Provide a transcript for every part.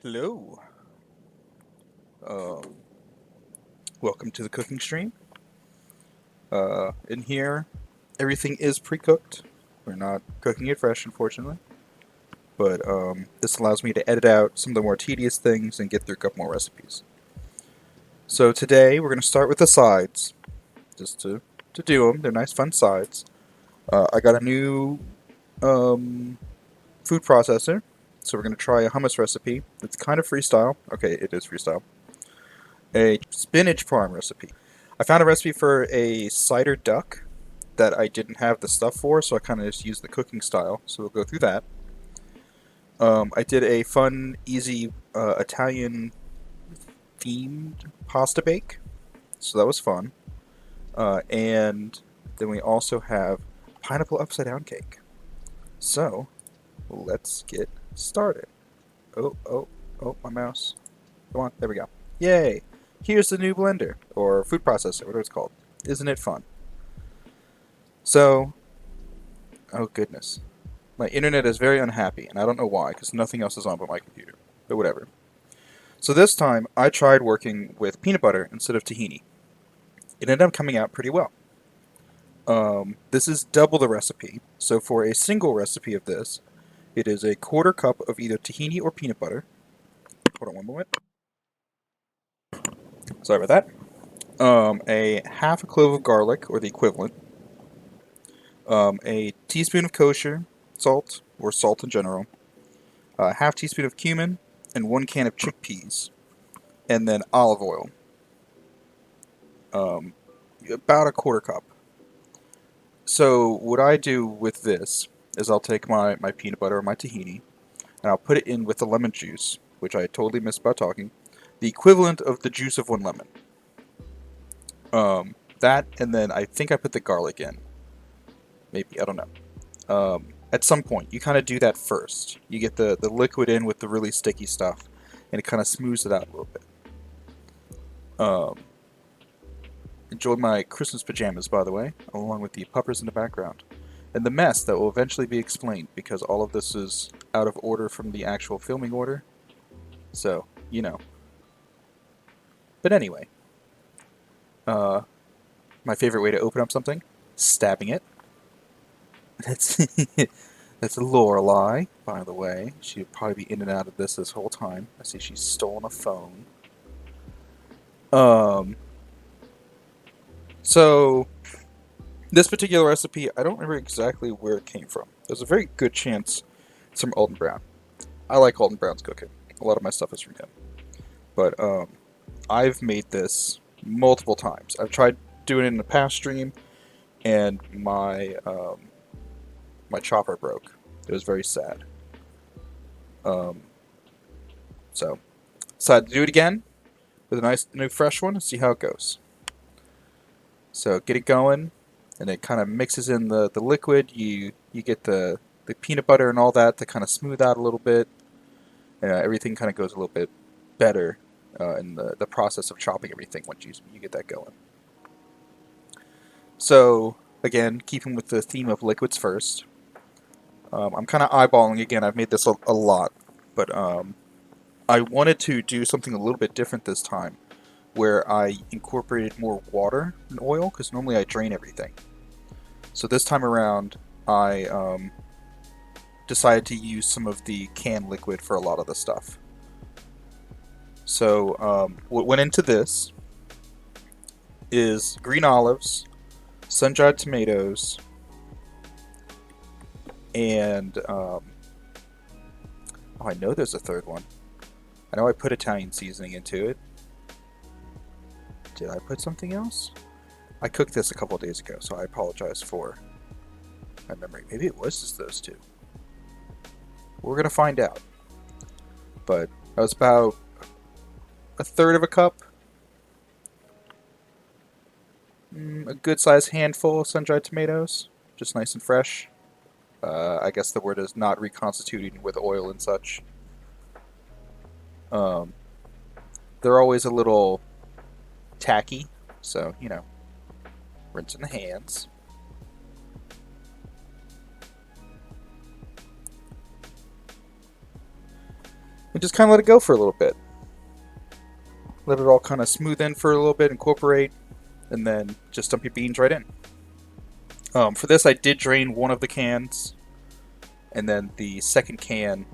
Hello. Um, Welcome to the cooking stream. In here, everything is pre-cooked. We're not cooking it fresh, unfortunately. But this allows me to edit out some of the more tedious things and get through a couple more recipes. So today, we're going to start with the sides, just to do them. They're nice, fun sides. I got a new food processor, so we're going to try a hummus recipe. It's kind of freestyle. Okay, it is freestyle. A spinach parm recipe. I found a recipe for a cider duck that I didn't have the stuff for, so I kind of just used the cooking style. So we'll go through that. I did a fun, easy Italian themed pasta bake, so that was fun. And then we also have pineapple upside down cake. So let's get started. Oh, my mouse. Come on, there we go. Yay! Here's the new blender, or food processor, whatever it's called. Isn't it fun? So, oh goodness. My internet is very unhappy, and I don't know why, because nothing else is on but my computer. But whatever. So this time, I tried working with peanut butter instead of tahini. It ended up coming out pretty well. This is double the recipe, so for a single recipe of this, it is a quarter cup of either tahini or peanut butter. Hold on one moment. Sorry about that. A half a clove of garlic, or the equivalent. A teaspoon of kosher salt, or salt in general. A half teaspoon of cumin, and 1 can of chickpeas. And then olive oil. About a quarter cup. So what I do with this is I'll take my peanut butter or my tahini, and I'll put it in with the lemon juice, which I totally missed about talking. The equivalent of the juice of 1 lemon. That, and then I think I put the garlic in. Maybe, I don't know. At some point, you kind of do that first. You get the liquid in with the really sticky stuff, and it kind of smooths it out a little bit. Enjoy my Christmas pajamas, by the way, along with the puppers in the background. And the mess that will eventually be explained, because all of this is out of order from the actual filming order. So, you know. But anyway. My favorite way to open up something? Stabbing it. That's that's Lorelei, by the way. She'd probably be in and out of this whole time. I see she's stolen a phone. So this particular recipe, I don't remember exactly where it came from. There's a very good chance it's from Alton Brown. I like Alton Brown's cooking. A lot of my stuff is from him. But I've made this multiple times. I've tried doing it in a past stream, and my chopper broke. It was very sad. So decided to do it again with a nice new fresh one and see how it goes. So get it going, and it kind of mixes in the liquid. You get the peanut butter and all that to kind of smooth out a little bit. Everything kind of goes a little bit better in the process of chopping everything once you get that going. So again, keeping with the theme of liquids first, I'm kind of eyeballing again. I've made this a lot, but I wanted to do something a little bit different this time, where I incorporated more water than oil, because normally I drain everything. So this time around, I decided to use some of the canned liquid for a lot of the stuff. So what went into this is green olives, sun-dried tomatoes, and oh, I know there's a third one. I know I put Italian seasoning into it. Did I put something else? I cooked this a couple of days ago, so I apologize for my memory. Maybe it was just those two. We're gonna find out. But that was about a third of a cup. A good sized handful of sun-dried tomatoes. Just nice and fresh. I guess the word is not reconstituting with oil and such. They're always a little tacky, so, you know, rinse in the hands. and just kind of let it go for a little bit. Let it all kind of smooth in for a little bit, incorporate, and then just dump your beans right in. For this, I did drain one of the cans, and then the second can,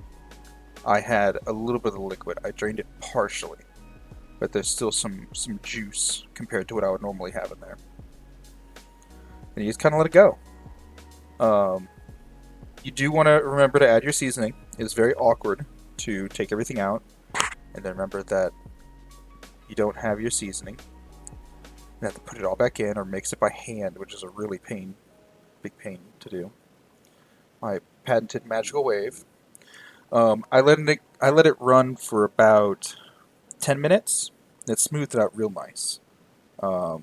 I had a little bit of the liquid. I drained it partially, but there's still some juice compared to what I would normally have in there. And you just kind of let it go. You do want to remember to add your seasoning. It's very awkward to take everything out, and then remember that you don't have your seasoning. You have to put it all back in or mix it by hand, which is a really big pain to do. My patented magical wave. I let it run for about 10 minutes. It smoothed it out real nice. I'm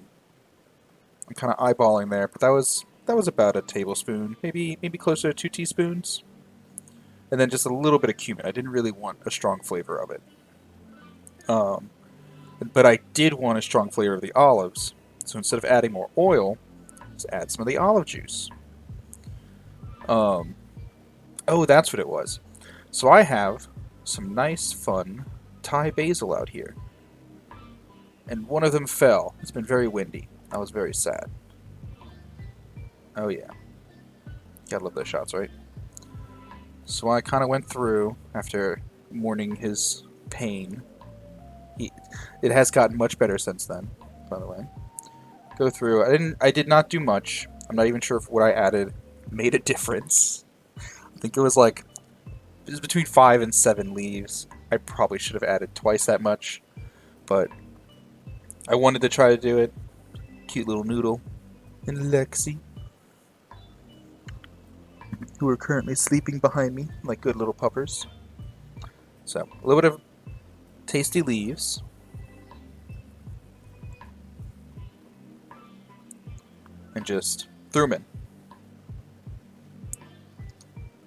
kind of eyeballing there, but that was about a tablespoon, maybe closer to 2 teaspoons, and then just a little bit of cumin. I didn't really want a strong flavor of it, but I did want a strong flavor of the olives. So instead of adding more oil, just add some of the olive juice. Oh, that's what it was. So I have some nice, fun Thai basil out here, and one of them fell. It's been very windy. I was very sad. Oh yeah. Gotta love those shots, right? So I kind of went through, after mourning his pain. It has gotten much better since then, by the way. Go through. I did not do much. I'm not even sure if what I added made a difference. I think it was between 5 and 7 leaves. I probably should have added twice that much, but I wanted to try to do it. Cute little Noodle and Lexi, who are currently sleeping behind me like good little puppers. So, a little bit of tasty leaves. And just threw them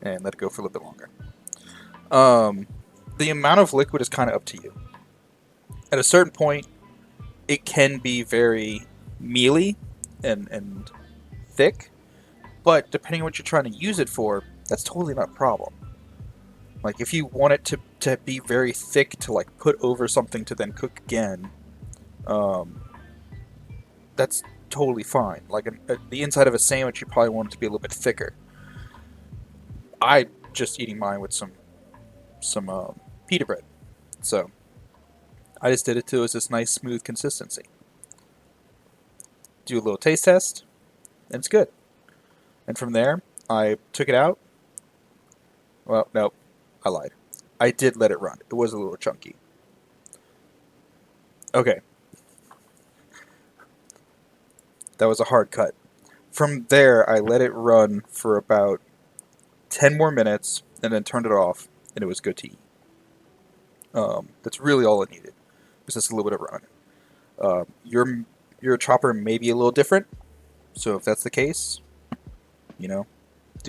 in. And let it go for a little bit longer. The amount of liquid is kind of up to you. At a certain point, it can be very mealy and thick, but depending on what you're trying to use it for, that's totally not a problem. Like, if you want it to be very thick to put over something to then cook again, that's totally fine. The inside of a sandwich, you probably want it to be a little bit thicker. I just eating mine with some pita bread, so I just did it till it was this nice smooth consistency. Do a little taste test, and it's good. And from there, I took it out. Well, no, I lied. I did let it run. It was a little chunky. Okay. That was a hard cut. From there, I let it run for about 10 more minutes, and then turned it off, and it was good to eat. That's really all it needed. Was just a little bit of run. Your chopper may be a little different, so if that's the case, do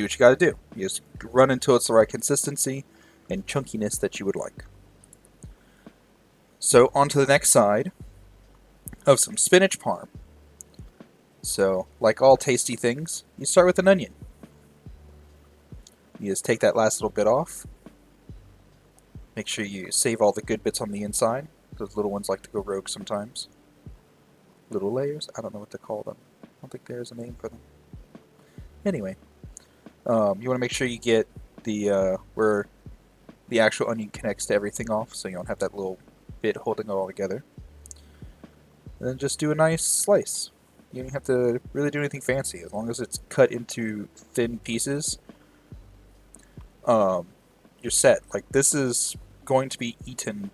what you gotta do. You just run until it's the right consistency and chunkiness that you would like. So on to the next side of some spinach parm. So, like all tasty things, you start with an onion. You just take that last little bit off. Make sure you save all the good bits on the inside. Those little ones like to go rogue sometimes. Little layers? I don't know what to call them. I don't think there's a name for them. Anyway, you want to make sure you get the where the actual onion connects to everything off, so you don't have that little bit holding it all together. And then just do a nice slice. You don't have to really do anything fancy. As long as it's cut into thin pieces, you're set. This is going to be eaten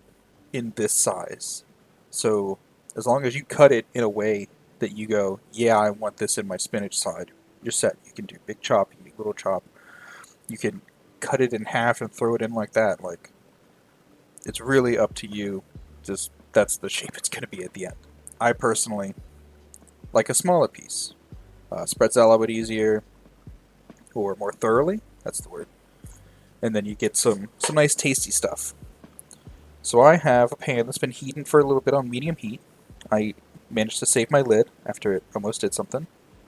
in this size. So as long as you cut it in a way that you go, yeah, I want this in my spinach side, you're set. You can do big chop, you can do little chop. You can cut it in half and throw it in like that. It's really up to you. Just that's the shape it's going to be at the end. I personally like a smaller piece. Spreads out a little bit easier, or more thoroughly. That's the word. And then you get some nice tasty stuff. So I have a pan that's been heating for a little bit on medium heat. I managed to save my lid after it almost did something.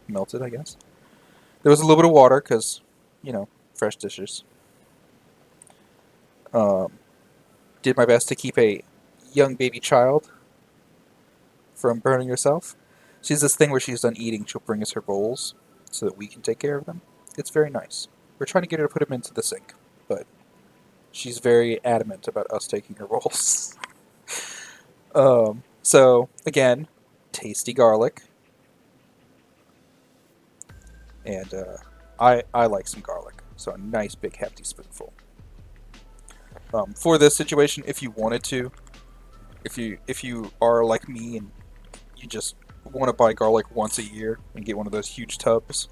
Melted, I guess. There was a little bit of water because, fresh dishes. Did did my best to keep a young baby child from burning herself. She has this thing where she's done eating, she'll bring us her bowls so that we can take care of them. It's very nice. We're trying to get her to put them into the sink, but she's very adamant about us taking her bowls. So, again, tasty garlic. And I like some garlic, so a nice big hefty spoonful. For this situation, if you wanted to, if you are like me and you just want to buy garlic once a year and get one of those huge tubs,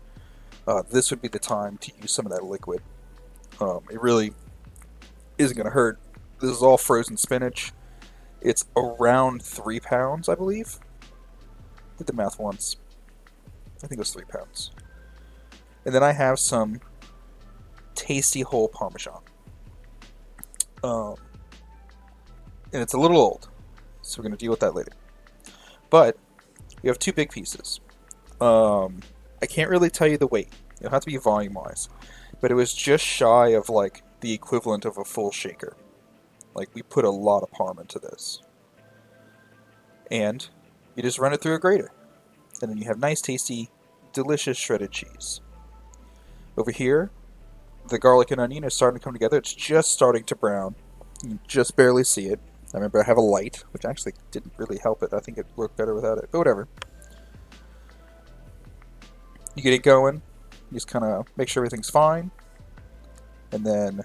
this would be the time to use some of that liquid. It really isn't going to hurt. This is all frozen spinach. It's around 3 pounds, I believe. Did the math once. I think it was 3 pounds. And then I have some tasty whole Parmesan. And it's a little old, so we're going to deal with that later. But we have 2 big pieces. I can't really tell you the weight. It'll have to be volume-wise. But it was just shy of like the equivalent of a full shaker. Like, we put a lot of parm into this. And you just run it through a grater. And then you have nice, tasty, delicious shredded cheese. Over here, the garlic and onion is starting to come together. It's just starting to brown. You can just barely see it. I remember I have a light, which actually didn't really help it. I think it worked better without it, but whatever. You get it going. You just kind of make sure everything's fine. And then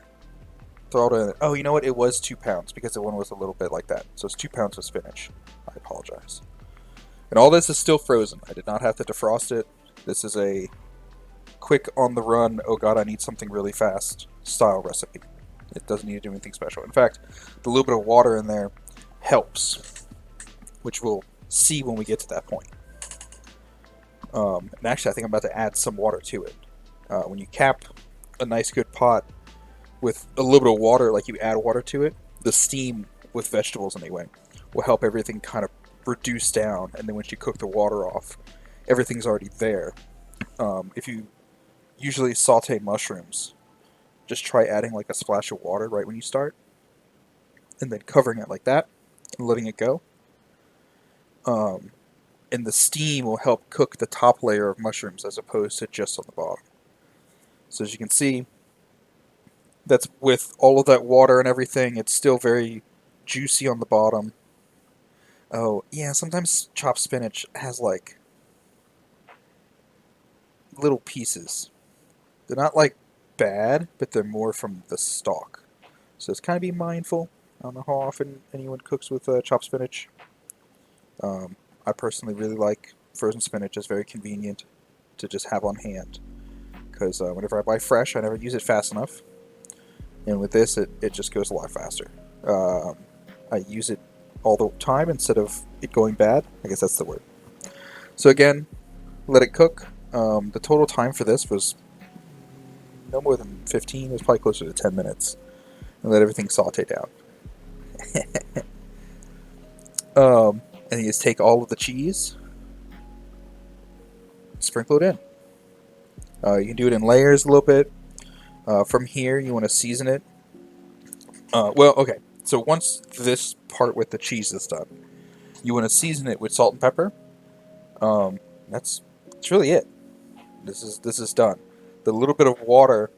throw it in. Oh, you know what? It was 2 pounds because the one was a little bit like that. So it's 2 pounds of spinach. I apologize. And all this is still frozen. I did not have to defrost it. This is a quick on the run, oh god, I need something really fast style recipe. It doesn't need to do anything special. In fact, the little bit of water in there helps, which we'll see when we get to that point. And actually, I think I'm about to add some water to it. When you cap a nice good pot with a little bit of water, like you add water to it, the steam with vegetables anyway will help everything kind of reduce down, and then once you cook the water off, everything's already there. If you usually saute mushrooms, just try adding like a splash of water right when you start, and then covering it like that and letting it go. And the steam will help cook the top layer of mushrooms as opposed to just on the bottom. So as you can see, that's with all of that water and everything, it's still very juicy on the bottom. Oh, yeah, sometimes chopped spinach has like little pieces. They're not like bad, but they're more from the stalk. So it's kind of be mindful. I don't know how often anyone cooks with chopped spinach. I personally really like frozen spinach. It's very convenient to just have on hand. Because whenever I buy fresh, I never use it fast enough. And with this, it just goes a lot faster. I use it all the time instead of it going bad. I guess that's the word. So again, let it cook. The total time for this was no more than 15. It was probably closer to 10 minutes. And let everything saute down. And you just take all of the cheese, sprinkle it in. You can do it in layers a little bit. From here, you want to season it. Well, okay. So once this part with the cheese is done, you want to season it with salt and pepper. That's really it. This is done. The little bit of water,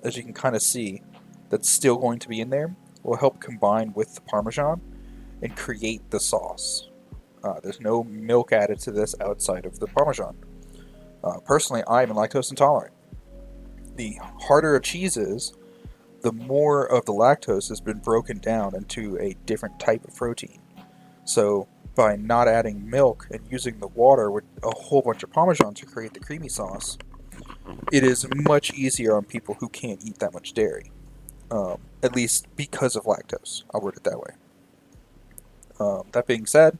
as you can kind of see, that's still going to be in there, will help combine with the Parmesan and create the sauce. There's no milk added to this outside of the Parmesan. Personally, I'm lactose intolerant. The harder a cheese is, the more of the lactose has been broken down into a different type of protein. So by not adding milk and using the water with a whole bunch of Parmesan to create the creamy sauce, it is much easier on people who can't eat that much dairy. At least because of lactose. I'll word it that way. That being said,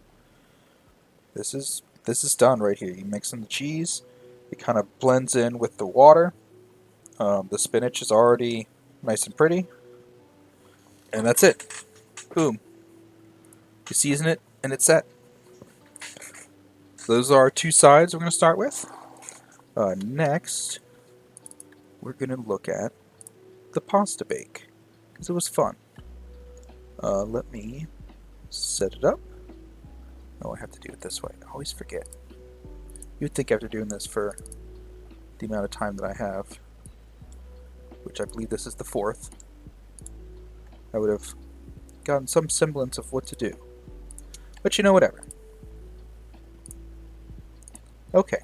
this is done right here. You mix in the cheese, it kind of blends in with the water. The spinach is already nice and pretty, and that's it. Boom. You season it, and it's set. Those are our 2 sides we're going to start with. Next, we're going to look at the pasta bake, because it was fun. Let me set it up. Oh, I have to do it this way. I always forget. You'd think after doing this for the amount of time that I have, which I believe this is the 4th, I would have gotten some semblance of what to do. But you know, whatever. Okay.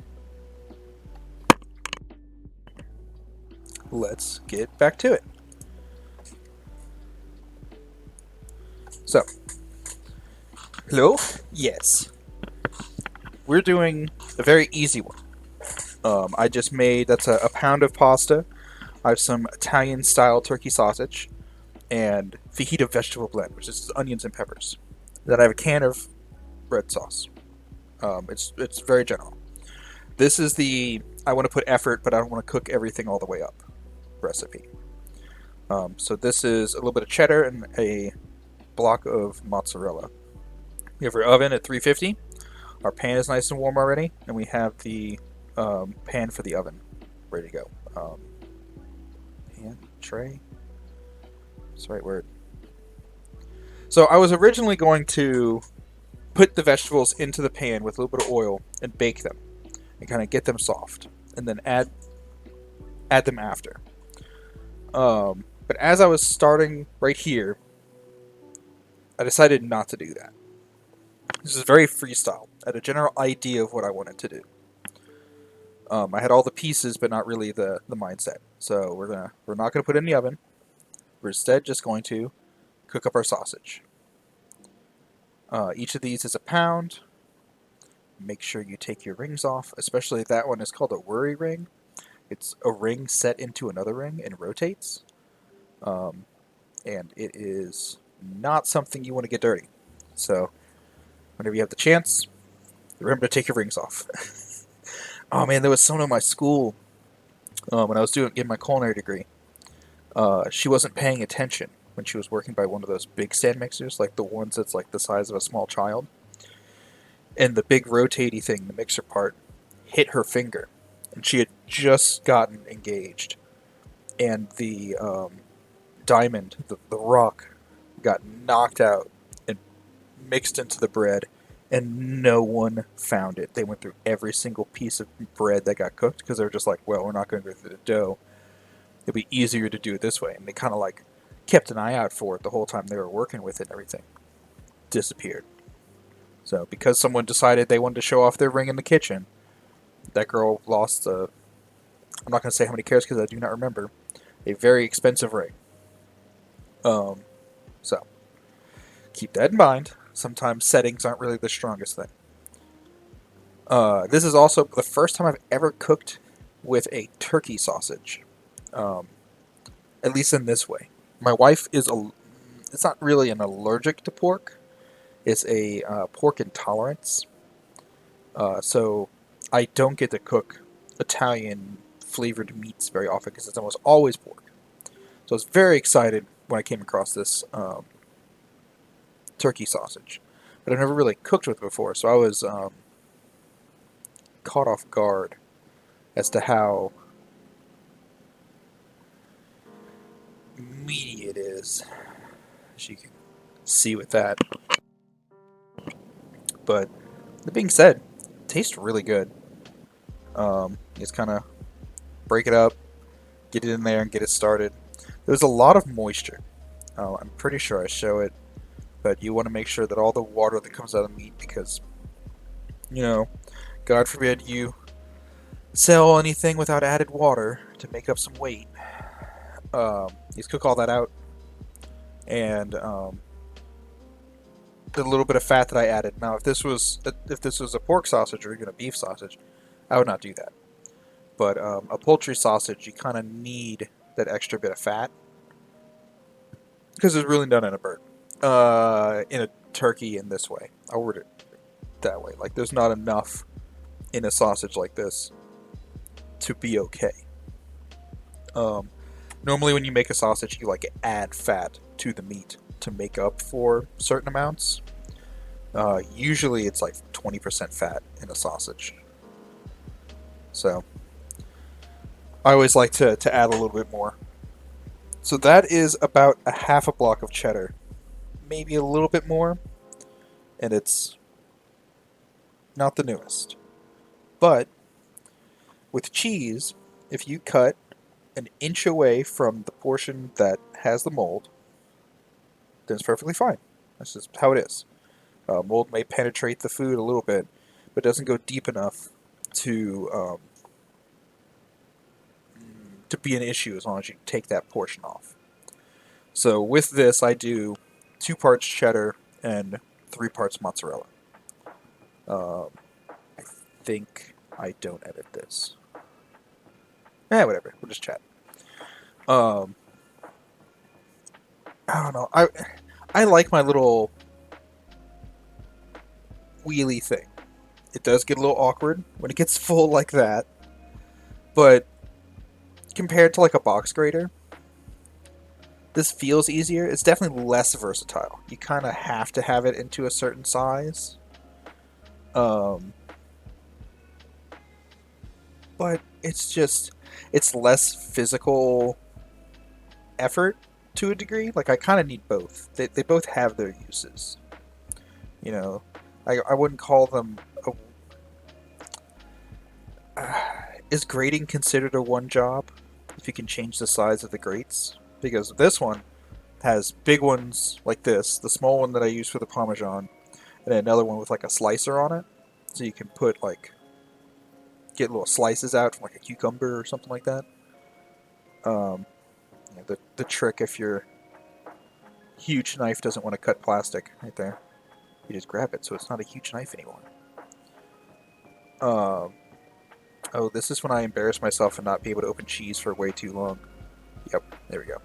Let's get back to it. So, hello? Yes. We're doing a very easy one. I just made, that's a pound of pasta. I have some Italian-style turkey sausage and fajita vegetable blend, which is onions and peppers. Then I have a can of red sauce. It's very general. This is the I want to put effort, but I don't want to cook everything all the way up recipe. So this is a little bit of cheddar and a block of mozzarella. We have our oven at 350. Our pan is nice and warm already, and we have the pan for the oven ready to go. Pan, tray. That's the right word. So I was originally going to put the vegetables into the pan with a little bit of oil and bake them and kind of get them soft, and then add them after. But as I was starting right here, I decided not to do that. This is very freestyle. I had a general idea of what I wanted to do. I had all the pieces, but not really the mindset. So we're not gonna put it in the oven. We're instead just going to cook up our sausage. Each of these is a pound. Make sure you take your rings off, especially that one is called a worry ring. It's a ring set into another ring and rotates. And it is not something you want to get dirty. So whenever you have the chance, remember to take your rings off. Oh man, there was someone in my school when I was getting my culinary degree. She wasn't paying attention when she was working by one of those big stand mixers, like the ones that's like the size of a small child. And the big rotatey thing, the mixer part, hit her finger. And she had just gotten engaged. And the diamond, the rock, got knocked out and mixed into the bread. And no one found it. They went through every single piece of bread that got cooked because they were just like, well, we're not going to go through the dough. It'd be easier to do it this way. And they kind of like kept an eye out for it the whole time they were working with it and everything. Disappeared. So because someone decided they wanted to show off their ring in the kitchen, that girl lost I'm not going to say how many carats because I do not remember, a very expensive ring. So keep that in mind. Sometimes settings aren't really the strongest thing. This is also the first time I've ever cooked with a turkey sausage. At least in this way. My wife is it's not really an allergic to pork. It's a pork intolerance. So I don't get to cook Italian flavored meats very often because it's almost always pork. So I was very excited when I came across this turkey sausage. But I've never really cooked with it before, so I was caught off guard as to how meaty it is, as you can see with that. But that being said, it tastes really good. Just kind of break it up, get it in there, and get it started. There's a lot of moisture. I'm pretty sure I show it, but you want to make sure that all the water that comes out of the meat, because, you know, God forbid you sell anything without added water to make up some weight. Just cook all that out, and the little bit of fat that I added. Now, if this was a pork sausage or even a beef sausage, I would not do that. But a poultry sausage, you kind of need that extra bit of fat because it's really done in a bird. In a turkey in this way, I word it that way. Like there's not enough in a sausage like this to be okay. Normally when you make a sausage, you like add fat to the meat to make up for certain amounts. Usually it's like 20% fat in a sausage. So I always like to add a little bit more. So that is about a half a block of cheddar maybe a little bit more, and it's not the newest. But with cheese, if you cut an inch away from the portion that has the mold, then it's perfectly fine. That's just how it is. Mold may penetrate the food a little bit, but doesn't go deep enough to to be an issue as long as you take that portion off. So with this, I do 2 parts cheddar and 3 parts mozzarella. I think I don't edit this. Whatever. We'll just chat. Um, I don't know. I like my little wheelie thing. It does get a little awkward when it gets full like that, but compared to like a box grater, this feels easier. It's definitely less versatile. You kind of have to have it into a certain size. But it's less physical effort to a degree. Like, I kind of need both. They both have their uses. You know, I wouldn't call them is grating considered a one job if you can change the size of the grates? Because this one has big ones like this, the small one that I use for the Parmesan, and then another one with like a slicer on it. So you can put like, get little slices out from like a cucumber or something like that. The trick if your huge knife doesn't want to cut plastic, right there, you just grab it so it's not a huge knife anymore. Oh, this is when I embarrass myself and not be able to open cheese for way too long. Yep, there we go.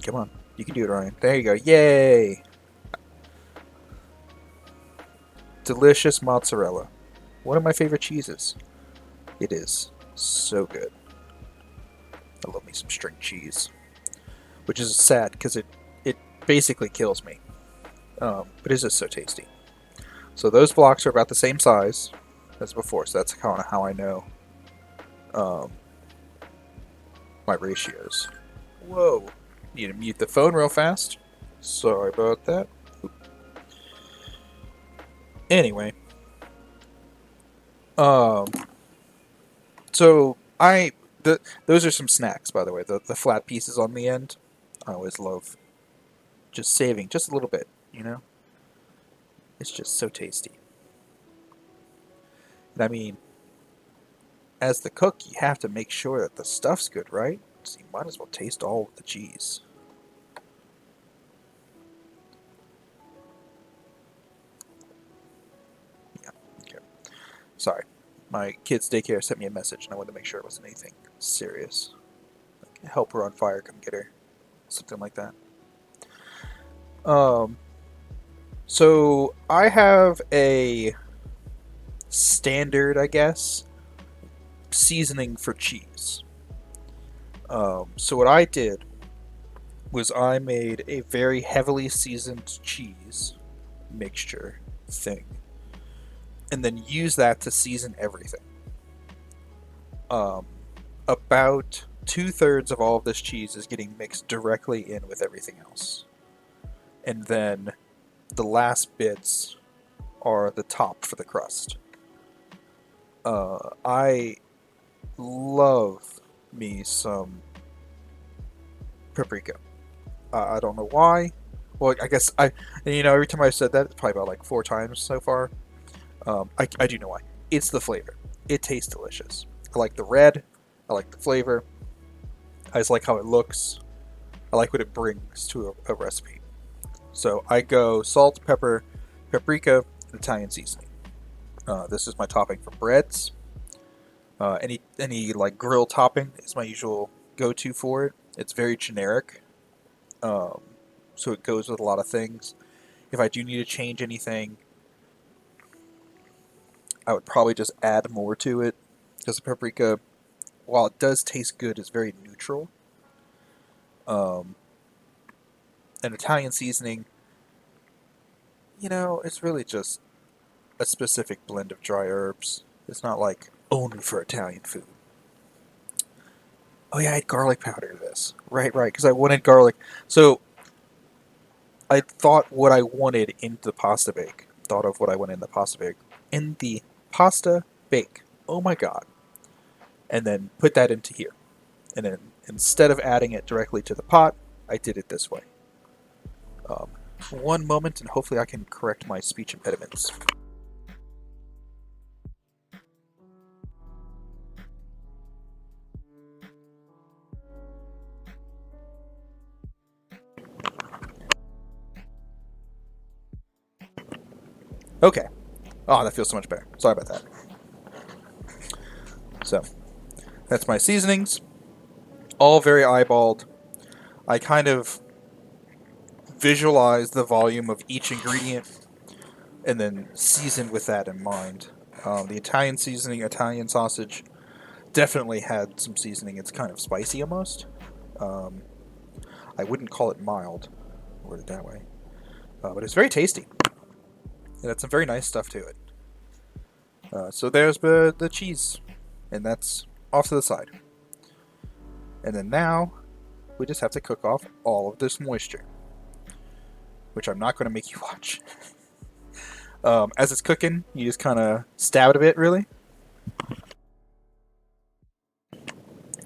Come on, you can do it, Ryan. There you go, yay! Delicious mozzarella. One of my favorite cheeses. It is so good. I love me some string cheese. Which is sad, because it basically kills me. But it's just so tasty. So those blocks are about the same size as before, so that's kind of how I know my ratios. Whoa. Need to mute the phone real fast. Sorry about that. Anyway. So those are some snacks, by the way. The flat pieces on the end. I always love just saving just a little bit, you know? It's just so tasty. And I mean, as the cook, you have to make sure that the stuff's good, right? So you might as well taste all of the cheese. Yeah, okay. Sorry. My kid's daycare sent me a message and I wanted to make sure it wasn't anything serious. Like, help her on fire, come get her. Something like that. So I have a standard, I guess, seasoning for cheese. So what I did was I made a very heavily seasoned cheese mixture thing, and then use that to season everything. About 2/3 of all of this cheese is getting mixed directly in with everything else, and then the last bits are the top for the crust. I love me some paprika. I don't know why. Well, I guess every time I've said that, it's probably about like 4 times so far. I do know why. It's the flavor. It tastes delicious. I like the red. I like the flavor. I just like how it looks. I like what it brings to a recipe. So I go salt, pepper, paprika, and Italian seasoning. This is my topping for breads. Any like grill topping is my usual go-to for it. It's very generic, so it goes with a lot of things. If I do need to change anything, I would probably just add more to it, because the paprika, while it does taste good, is very neutral. An Italian seasoning, it's really just a specific blend of dry herbs. It's not like only for Italian food. Oh yeah, I had garlic powder to this. Right, because I wanted garlic. So I thought what I wanted into the pasta bake. Thought of what I wanted in the pasta bake. In the pasta bake. Oh my god. And then put that into here. And then instead of adding it directly to the pot, I did it this way. Um, one moment, and hopefully I can correct my speech impediments. Okay. Oh, that feels so much better. Sorry about that. So, that's my seasonings. All very eyeballed. I kind of visualize the volume of each ingredient and then seasoned with that in mind. The Italian seasoning, Italian sausage, definitely had some seasoning. It's kind of spicy almost. Um, I wouldn't call it mild, word it that way, but it's very tasty. It had some very nice stuff to it. So there's the cheese, and that's off to the side. And then now, we just have to cook off all of this moisture, which I'm not going to make you watch. As it's cooking, you just kind of stab it a bit, really.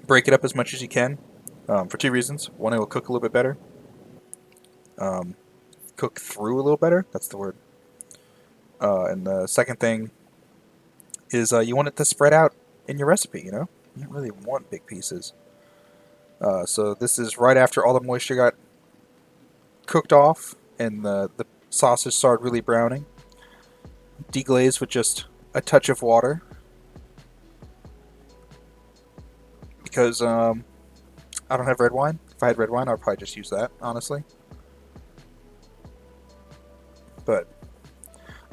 Break it up as much as you can, for two reasons. One, it will cook a little bit better. Cook through a little better, that's the word. And the second thing is you want it to spread out in your recipe, you know? You don't really want big pieces. So this is right after all the moisture got cooked off and the sausage started really browning. Deglaze with just a touch of water. Because I don't have red wine. If I had red wine, I'd probably just use that, honestly. But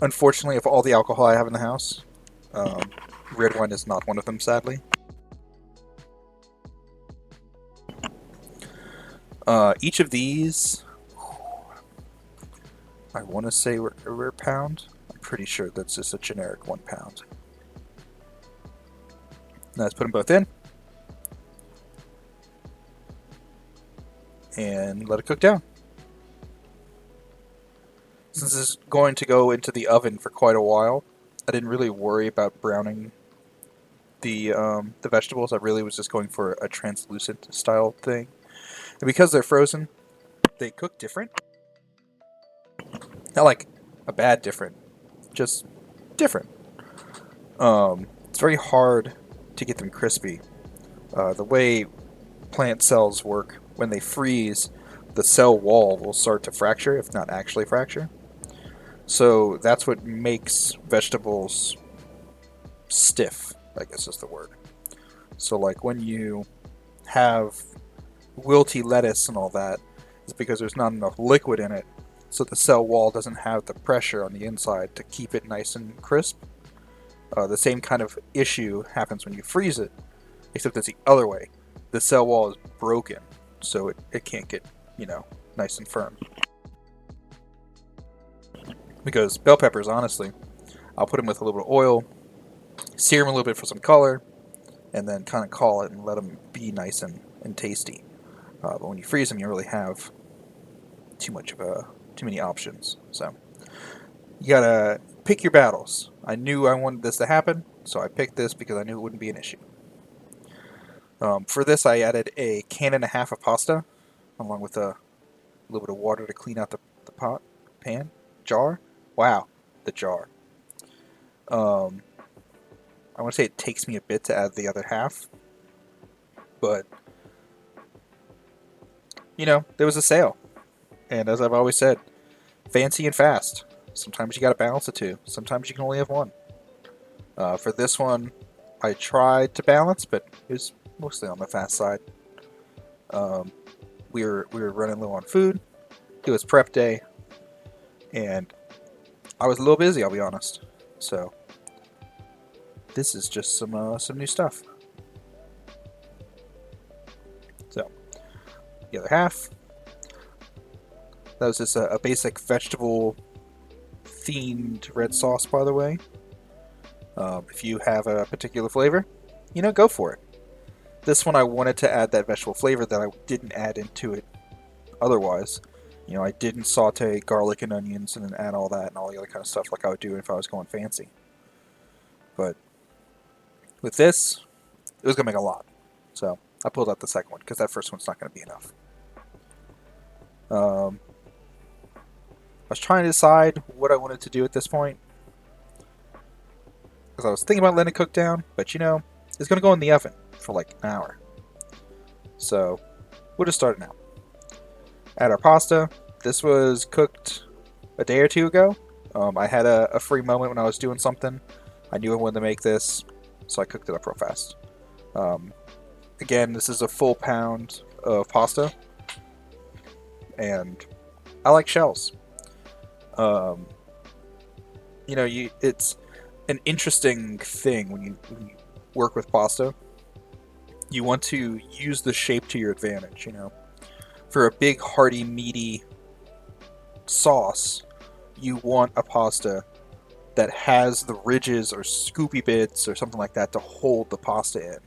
unfortunately, of all the alcohol I have in the house, red wine is not one of them, sadly. Each of these, I want to say we're a pound. I'm pretty sure that's just a generic 1 pound. Now let's put them both in. And let it cook down. Since this is going to go into the oven for quite a while, I didn't really worry about browning the vegetables. I really was just going for a translucent style thing. And because they're frozen, they cook different. Not like a bad different, just different. It's very hard to get them crispy. The way plant cells work, when they freeze, the cell wall will start to fracture, if not actually fracture. So that's what makes vegetables stiff, I guess is the word. So like when you have wilty lettuce and all that, it's because there's not enough liquid in it, so the cell wall doesn't have the pressure on the inside to keep it nice and crisp. The same kind of issue happens when you freeze it, except it's the other way. The cell wall is broken, so it can't get, nice and firm. Because bell peppers, honestly, I'll put them with a little bit of oil, sear them a little bit for some color, and then kind of call it and let them be nice and tasty. But when you freeze them, you really have too many options. So you gotta pick your battles. I knew I wanted this to happen, so I picked this because I knew it wouldn't be an issue. For this, I added a can and a half of pasta, along with a little bit of water to clean out the jar. Wow, the jar. I want to say it takes me a bit to add the other half, but there was a sale, and as I've always said, fancy and fast. Sometimes you gotta balance the two. Sometimes you can only have one. For this one, I tried to balance, but it was mostly on the fast side. We were running low on food. It was prep day, and I was a little busy, I'll be honest. So this is just some new stuff. So the other half, that was just a basic vegetable themed red sauce, by the way. If you have a particular flavor, go for it. This one I wanted to add that vegetable flavor that I didn't add into it otherwise. You know, I didn't saute garlic and onions and then add all that and all the other kind of stuff like I would do if I was going fancy. But with this, it was going to make a lot. So I pulled out the second one because that first one's not going to be enough. I was trying to decide what I wanted to do at this point, because I was thinking about letting it cook down, but you know, it's going to go in the oven for like an hour. So we'll just start it now. Add our pasta. This was cooked a day or two ago. I had a free moment when I was doing something. I knew I wanted to make this, so I cooked it up real fast. Again, this is a full pound of pasta, and I like shells. You know, it's an interesting thing when you work with pasta. You want to use the shape to your advantage, you know. For a big, hearty, meaty sauce, you want a pasta that has the ridges or scoopy bits or something like that to hold the pasta in.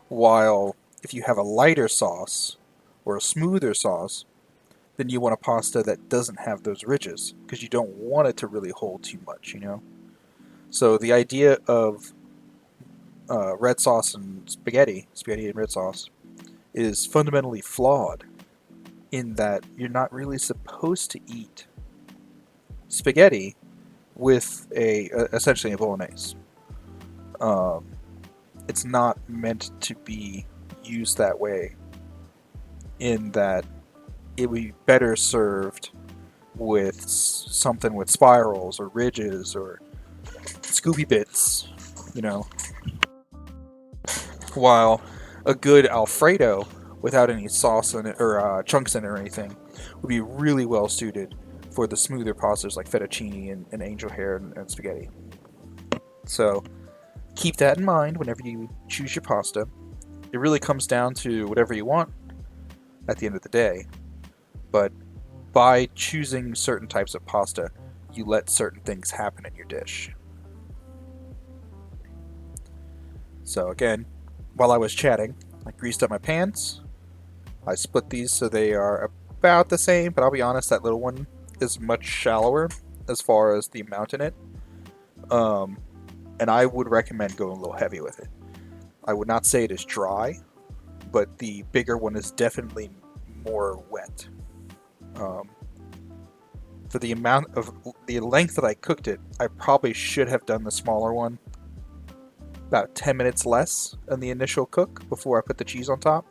While if you have a lighter sauce or a smoother sauce, then you want a pasta that doesn't have those ridges, because you don't want it to really hold too much, you know? So the idea of red sauce and spaghetti and red sauce, is fundamentally flawed in that you're not really supposed to eat spaghetti with essentially a bolognese. It's not meant to be used that way, in that it would be better served with something with spirals or ridges or scoopy bits, you know. While a good Alfredo without any sauce in it or chunks in it or anything would be really well suited for the smoother pastas like fettuccine and angel hair and spaghetti. So keep that in mind whenever you choose your pasta. It really comes down to whatever you want at the end of the day. But by choosing certain types of pasta, you let certain things happen in your dish. So again, while I was chatting, I greased up my pans. I split these so they are about the same, but I'll be honest, that little one is much shallower as far as the amount in it. And I would recommend going a little heavy with it. I would not say it is dry, but the bigger one is definitely more wet. For the amount of the length that I cooked it, I probably should have done the smaller one about 10 minutes less than the initial cook before I put the cheese on top.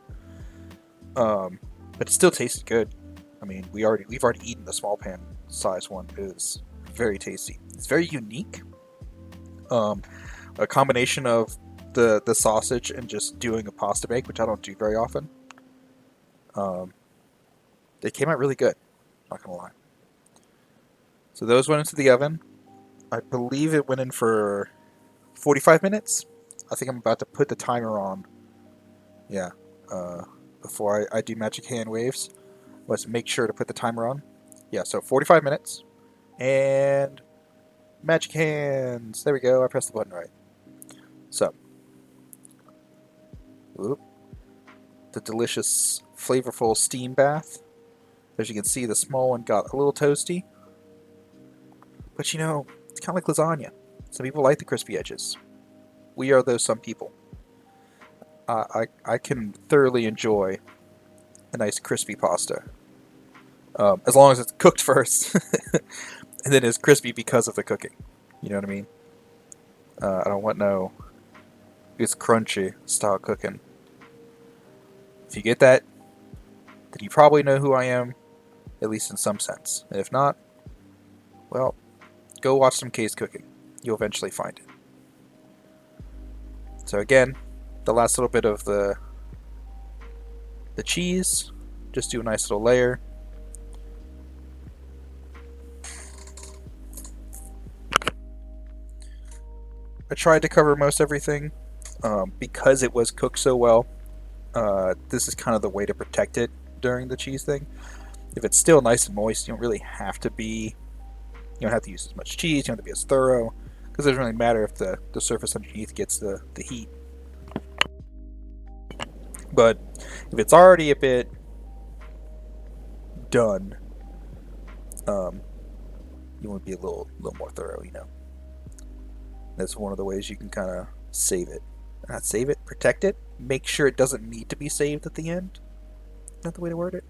But it still tasted good. I mean, we've already eaten the small pan size one. It is very tasty. It's very unique. A combination of the sausage and just doing a pasta bake, which I don't do very often. They came out really good, not gonna lie. So those went into the oven. I believe it went in for 45 minutes. I think I'm about to put the timer on. Yeah, before I do magic hand waves. Let's make sure to put the timer on. Yeah, so 45 minutes. And magic hands. There we go. I pressed the button right. So, whoop, the delicious, flavorful steam bath. As you can see, the small one got a little toasty. But you know, it's kind of like lasagna. Some people like the crispy edges. We are those some people. I can thoroughly enjoy a nice crispy pasta. As long as it's cooked first. And then it's crispy because of the cooking. You know what I mean? I don't want no... It's crunchy style cooking. If you get that, then you probably know who I am, at least in some sense. And if not, well, go watch some K's cooking. You'll eventually find it. So again, the last little bit of the cheese, just do a nice little layer. I tried to cover most everything because it was cooked so well. This is kind of the way to protect it during the cheese thing. If it's still nice and moist, you don't really have to be, you don't have to use as much cheese, you don't have to be as thorough, because it doesn't really matter if the surface underneath gets the heat. But if it's already a bit done, you want to be a little more thorough, you know. That's one of the ways you can kind of save it. Not save it, protect it. Make sure it doesn't need to be saved at the end. Is that the way to word it?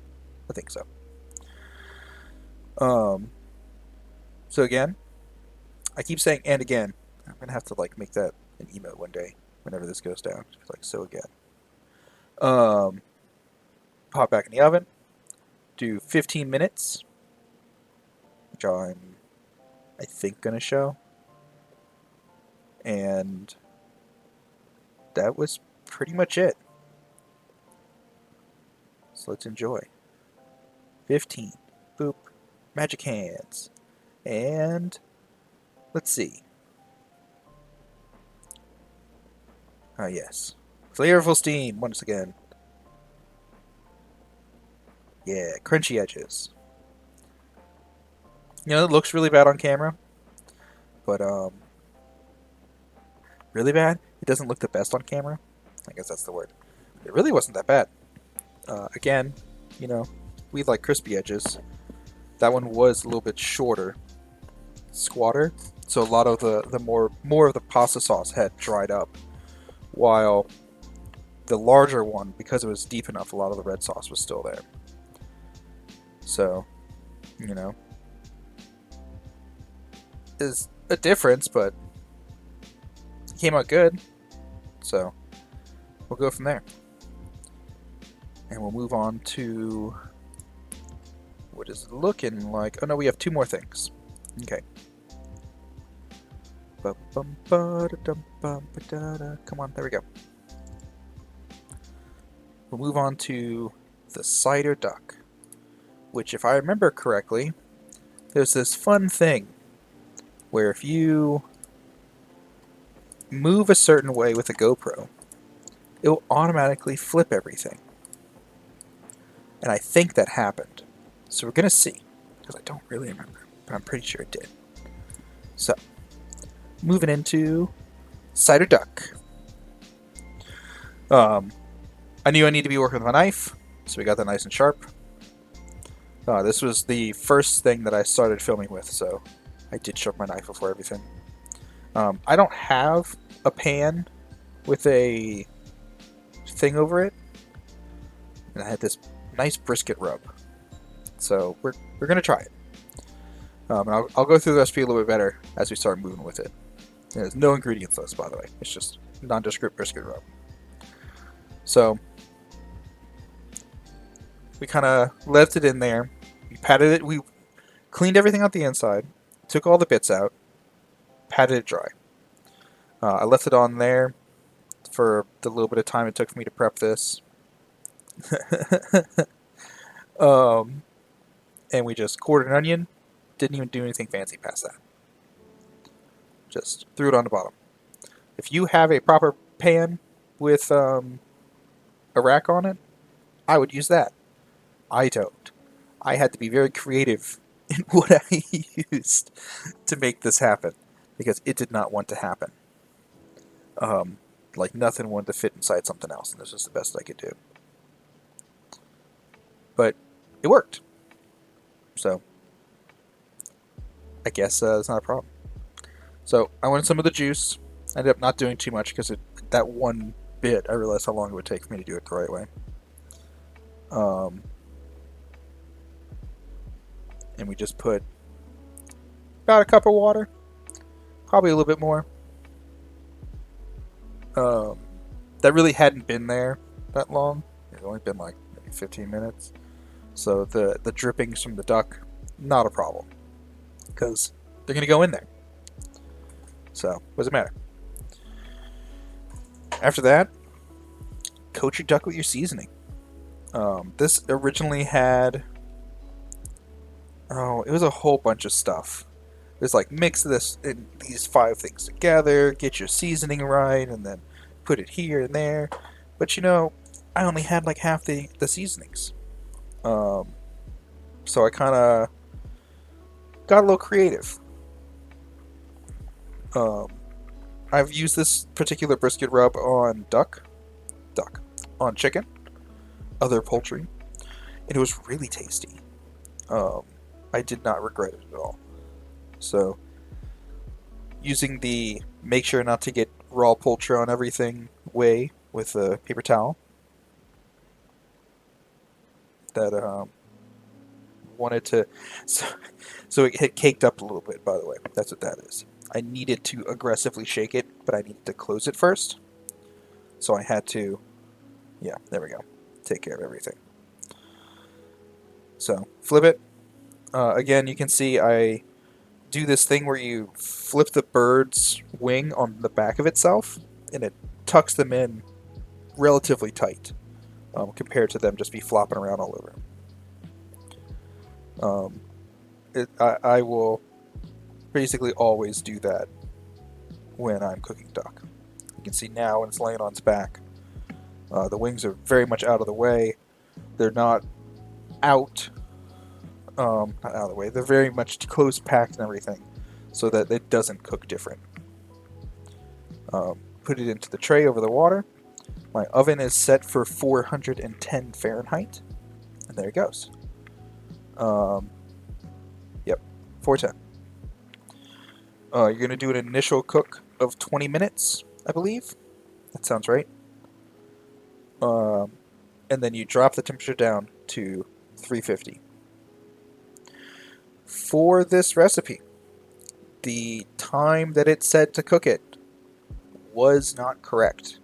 I think so. So again, I keep saying and again. I'm gonna have to like make that an emote one day whenever this goes down. Like so again. Pop back in the oven. Do 15 minutes, which I think gonna show. And that was pretty much it. So let's enjoy. 15. Boop. Magic hands. And let's see. Ah, yes. Flavorful steam once again. Yeah, crunchy edges. You know, it looks really bad on camera, but really bad. It doesn't look the best on camera. I guess that's the word. It really wasn't that bad. Again, you know, we like crispy edges. That one was a little bit shorter, squatter, so a lot of the more of the pasta sauce had dried up, while the larger one, because it was deep enough, a lot of the red sauce was still there. So, you know, is a difference, but it came out good. So we'll go from there, and we'll move on to what is it looking like. Oh no, we have two more things. Okay. Come on, there we go. We'll move on to the Cider Duck, which, if I remember correctly, there's this fun thing where if you move a certain way with a GoPro, it will automatically flip everything. And I think that happened. So we're going to see, because I don't really remember, but I'm pretty sure it did. So, moving into Cider Duck. I knew I needed to be working with my knife, so we got that nice and sharp. This was the first thing that I started filming with, so I did sharpen my knife before everything. I don't have a pan with a thing over it, and I had this nice brisket rub, so we're gonna try it. And I'll go through the recipe a little bit better as we start moving with it. There's no ingredients list, by the way. It's just nondescript brisket rub. So we kind of left it in there. We patted it. We cleaned everything out the inside. Took all the bits out. Patted it dry. I left it on there for the little bit of time it took for me to prep this. And we just quartered an onion. Didn't even do anything fancy past that. Just threw it on the bottom. If you have a proper pan with a rack on it, I would use that. I don't. I had to be very creative in what I used to make this happen, because it did not want to happen. Like nothing wanted to fit inside something else, and this was the best I could do. But it worked. So I guess it's not a problem. So I wanted some of the juice. I ended up not doing too much because that one bit, I realized how long it would take for me to do it the right way. And we just put about a cup of water, probably a little bit more. That really hadn't been there that long. It's only been like maybe 15 minutes. So the drippings from the duck, not a problem, because they're going to go in there. So, what does it matter? After that, coat your duck with your seasoning. This originally had, it was a whole bunch of stuff. It was like, mix these 5 things together, get your seasoning right, and then put it here and there. But you know, I only had like half the seasonings. So I kind of got a little creative. I've used this particular brisket rub on on chicken, other poultry, and it was really tasty. Um, I did not regret it at all. So, using the make sure not to get raw poultry on everything way with a paper towel that wanted to. So, so it had caked up a little bit, by the way. That's what that is. I needed to aggressively shake it, but I needed to close it first. So I had to, yeah, there we go. Take care of everything. So, flip it. Again, you can see I do this thing where you flip the bird's wing on the back of itself, and it tucks them in relatively tight compared to them just be flopping around all over. I will basically always do that when I'm cooking duck. You can see now when it's laying on its back, the wings are very much out of the way. They're not out, not out of the way. They're very much close packed and everything, so that it doesn't cook different. Put it into the tray over the water. My oven is set for 410 Fahrenheit, and there it goes. Yep, 410. You're going to do an initial cook of 20 minutes, I believe. That sounds right. And then you drop the temperature down to 350. For this recipe, the time that it said to cook it was not correct.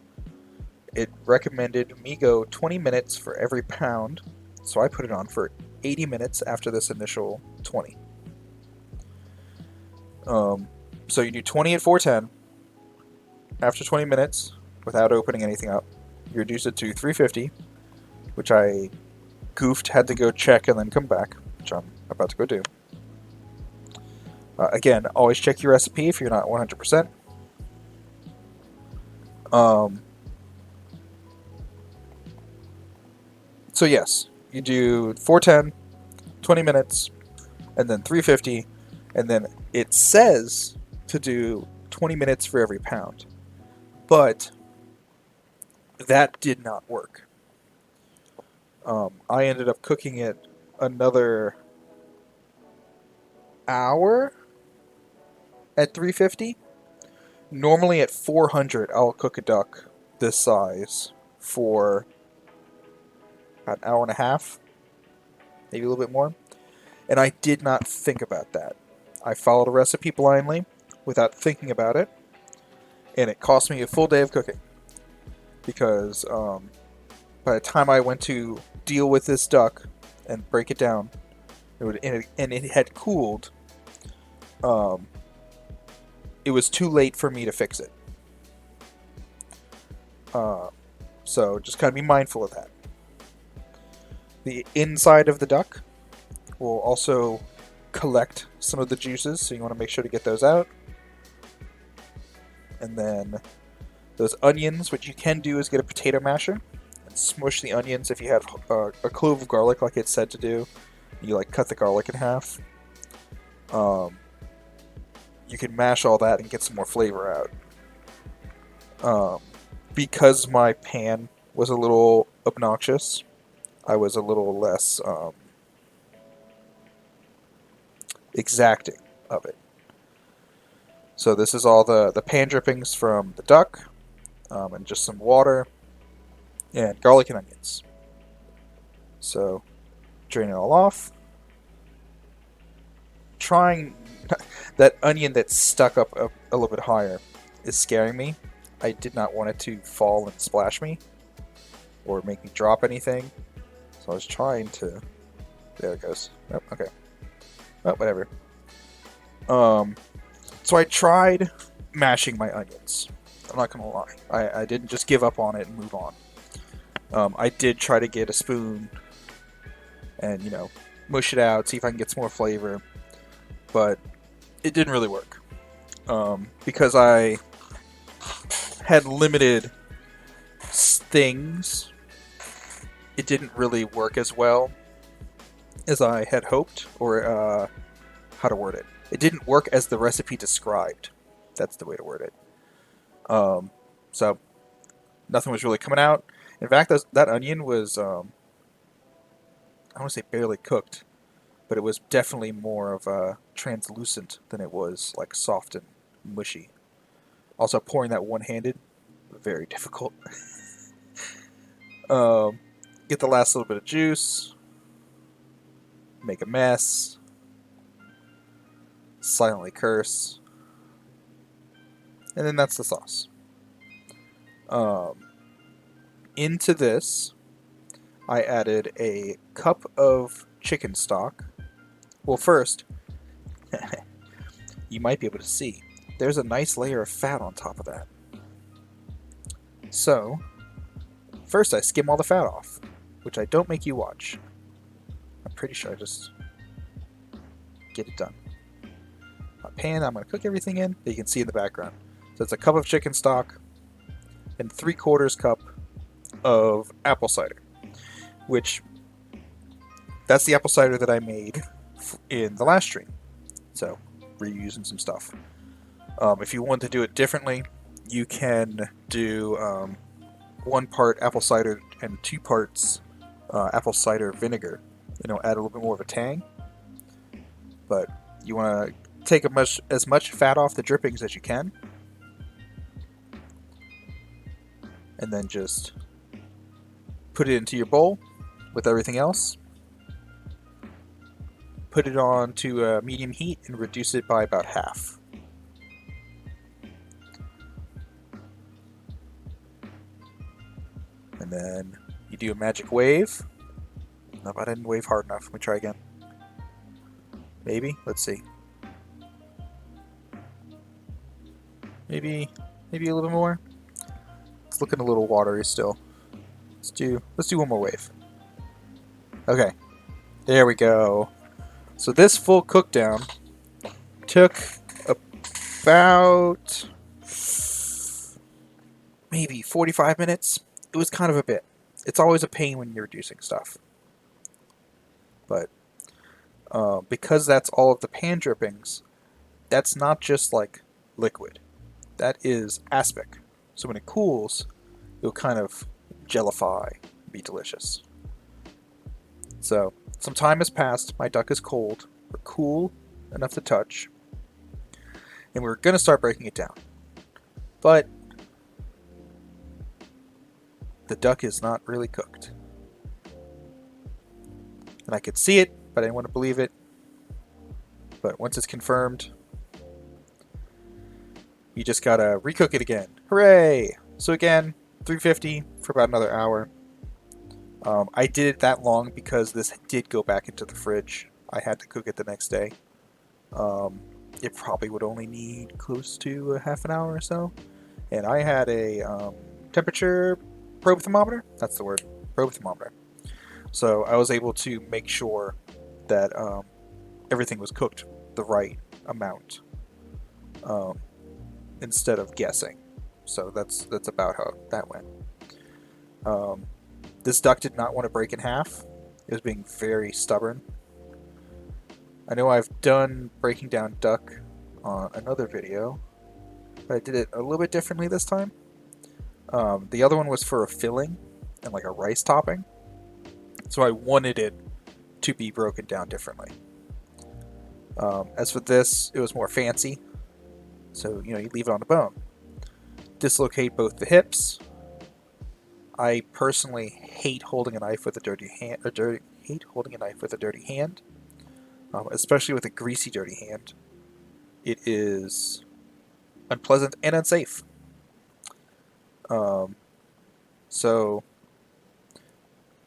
It recommended me go 20 minutes for every pound, so I put it on for 80 minutes after this initial 20. So you do 20 at 410. After 20 minutes, without opening anything up, you reduce it to 350, which I goofed, had to go check and then come back, which I'm about to go do. Again, always check your recipe if you're not 100%. So yes, you do 410, 20 minutes, and then 350, and then it says to do 20 minutes for every pound. But that did not work. I ended up cooking it another hour at 350. Normally at 400, I'll cook a duck this size for about an hour and a half, maybe a little bit more. And I did not think about that. I followed a recipe blindly without thinking about it, and it cost me a full day of cooking. Because by the time I went to deal with this duck and break it down, and it had cooled, it was too late for me to fix it. So just kind of be mindful of that. The inside of the duck will also collect some of the juices, so you want to make sure to get those out. And then those onions, what you can do is get a potato masher and smush the onions. If you have a clove of garlic like it said to do, you like cut the garlic in half. You can mash all that and get some more flavor out. Because my pan was a little obnoxious, I was a little less exacting of it. So this is all the pan drippings from the duck, and just some water, and garlic and onions. So drain it all off. Trying that onion that's stuck up a little bit higher is scaring me. I did not want it to fall and splash me or make me drop anything. So I was trying to... There it goes. Oh, okay. Oh, whatever. So I tried mashing my onions. I'm not going to lie. I didn't just give up on it and move on. I did try to get a spoon and, mush it out, see if I can get some more flavor. But it didn't really work. Because I had limited things, it didn't really work as well as I had hoped, or how to word it. It didn't work as the recipe described. That's the way to word it. So nothing was really coming out. In fact, that onion was I don't want to say barely cooked, but it was definitely more of a translucent than it was like soft and mushy. Also, pouring that one-handed, very difficult. Get the last little bit of juice, make a mess, silently curse, and then that's the sauce. Into this, I added a cup of chicken stock. Well, first, you might be able to see, there's a nice layer of fat on top of that. So, first I skim all the fat off, which I don't make you watch. I'm pretty sure I just get it done. My pan I'm going to cook everything in that you can see in the background. So it's a cup of chicken stock and 3/4 cup of apple cider, which that's the apple cider that I made in the last stream. So reusing some stuff. If you want to do it differently, you can do 1 part apple cider and 2 parts apple cider vinegar. Add a little bit more of a tang. But you want to take as much fat off the drippings as you can, and then just put it into your bowl with everything else. Put it on to medium heat and reduce it by about half. And then you do a magic wave. Nope, I didn't wave hard enough. Let me try again. Maybe? Let's see. Maybe a little bit more. It's looking a little watery still. Let's do 1 more wave. Okay. There we go. So this full cook down took about maybe 45 minutes. It was kind of a bit. It's always a pain when you're reducing stuff. But because that's all of the pan drippings, that's not just like liquid. That is aspic. So when it cools, it'll kind of gellify, be delicious. So some time has passed. My duck is cold. We're cool enough to touch. And we're going to start breaking it down. But the duck is not really cooked. And I could see it, but I didn't want to believe it. But once it's confirmed, you just gotta recook it again. Hooray! So again, 350 for about another hour. I did it that long because this did go back into the fridge. I had to cook it the next day. It probably would only need close to a half an hour or so. And I had a temperature probe thermometer. That's the word, probe thermometer. So I was able to make sure that everything was cooked the right amount instead of guessing. So that's about how that went. This duck did not want to break in half. It was being very stubborn. I know I've done breaking down duck on another video, but I did it a little bit differently this time. The other one was for a filling and like a rice topping. So I wanted it to be broken down differently. As for this, it was more fancy. So, you leave it on the bone. Dislocate both the hips. I personally hate holding a knife with a dirty hand. Hate holding a knife with a dirty hand, especially with a greasy, dirty hand. It is unpleasant and unsafe. So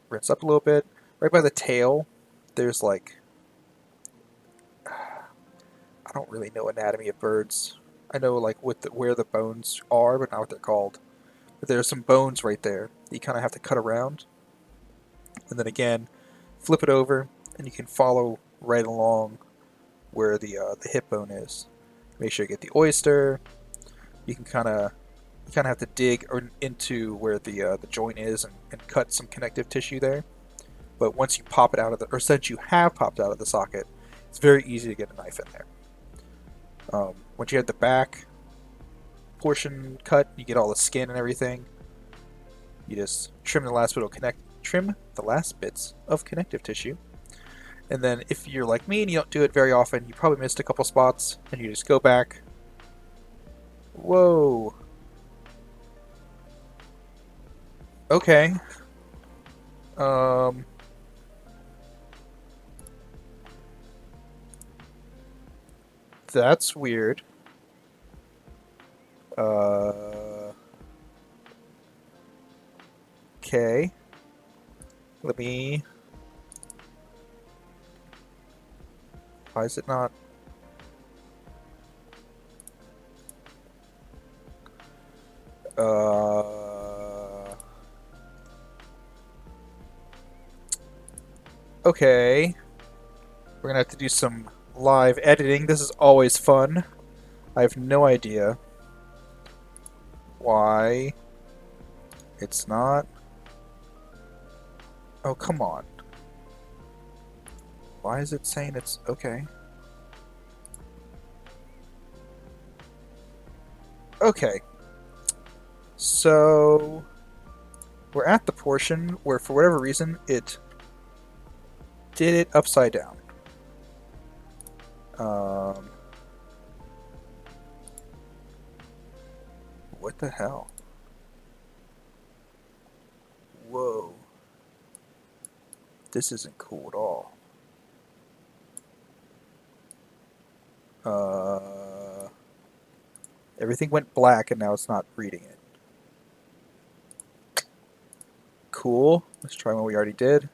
rinse up a little bit. Right by the tail, there's like, I don't really know anatomy of birds. I know like where the bones are, but not what they're called. But there's some bones right there that you kind of have to cut around. And then again, flip it over, and you can follow right along where the hip bone is. Make sure you get the oyster. You can kind of have to dig into where the joint is and cut some connective tissue there. But once you pop it out of or since you have popped out of the socket, it's very easy to get a knife in there. Once you have the back portion cut, you get all the skin and everything. You just trim the last bit of trim the last bits of connective tissue. And then if you're like me and you don't do it very often, you probably missed a couple spots, and you just go back. Whoa. Okay. That's weird. Okay. Let me... Why is it not... Okay. We're gonna have to do some live editing. This is always fun. I have no idea why it's not... Oh, come on. Why is it saying it's okay? Okay. So we're at the portion where, for whatever reason, it did it upside down. What the hell? Whoa. This isn't cool at all. Everything went black and now it's not reading it. Cool. Let's try what we already did.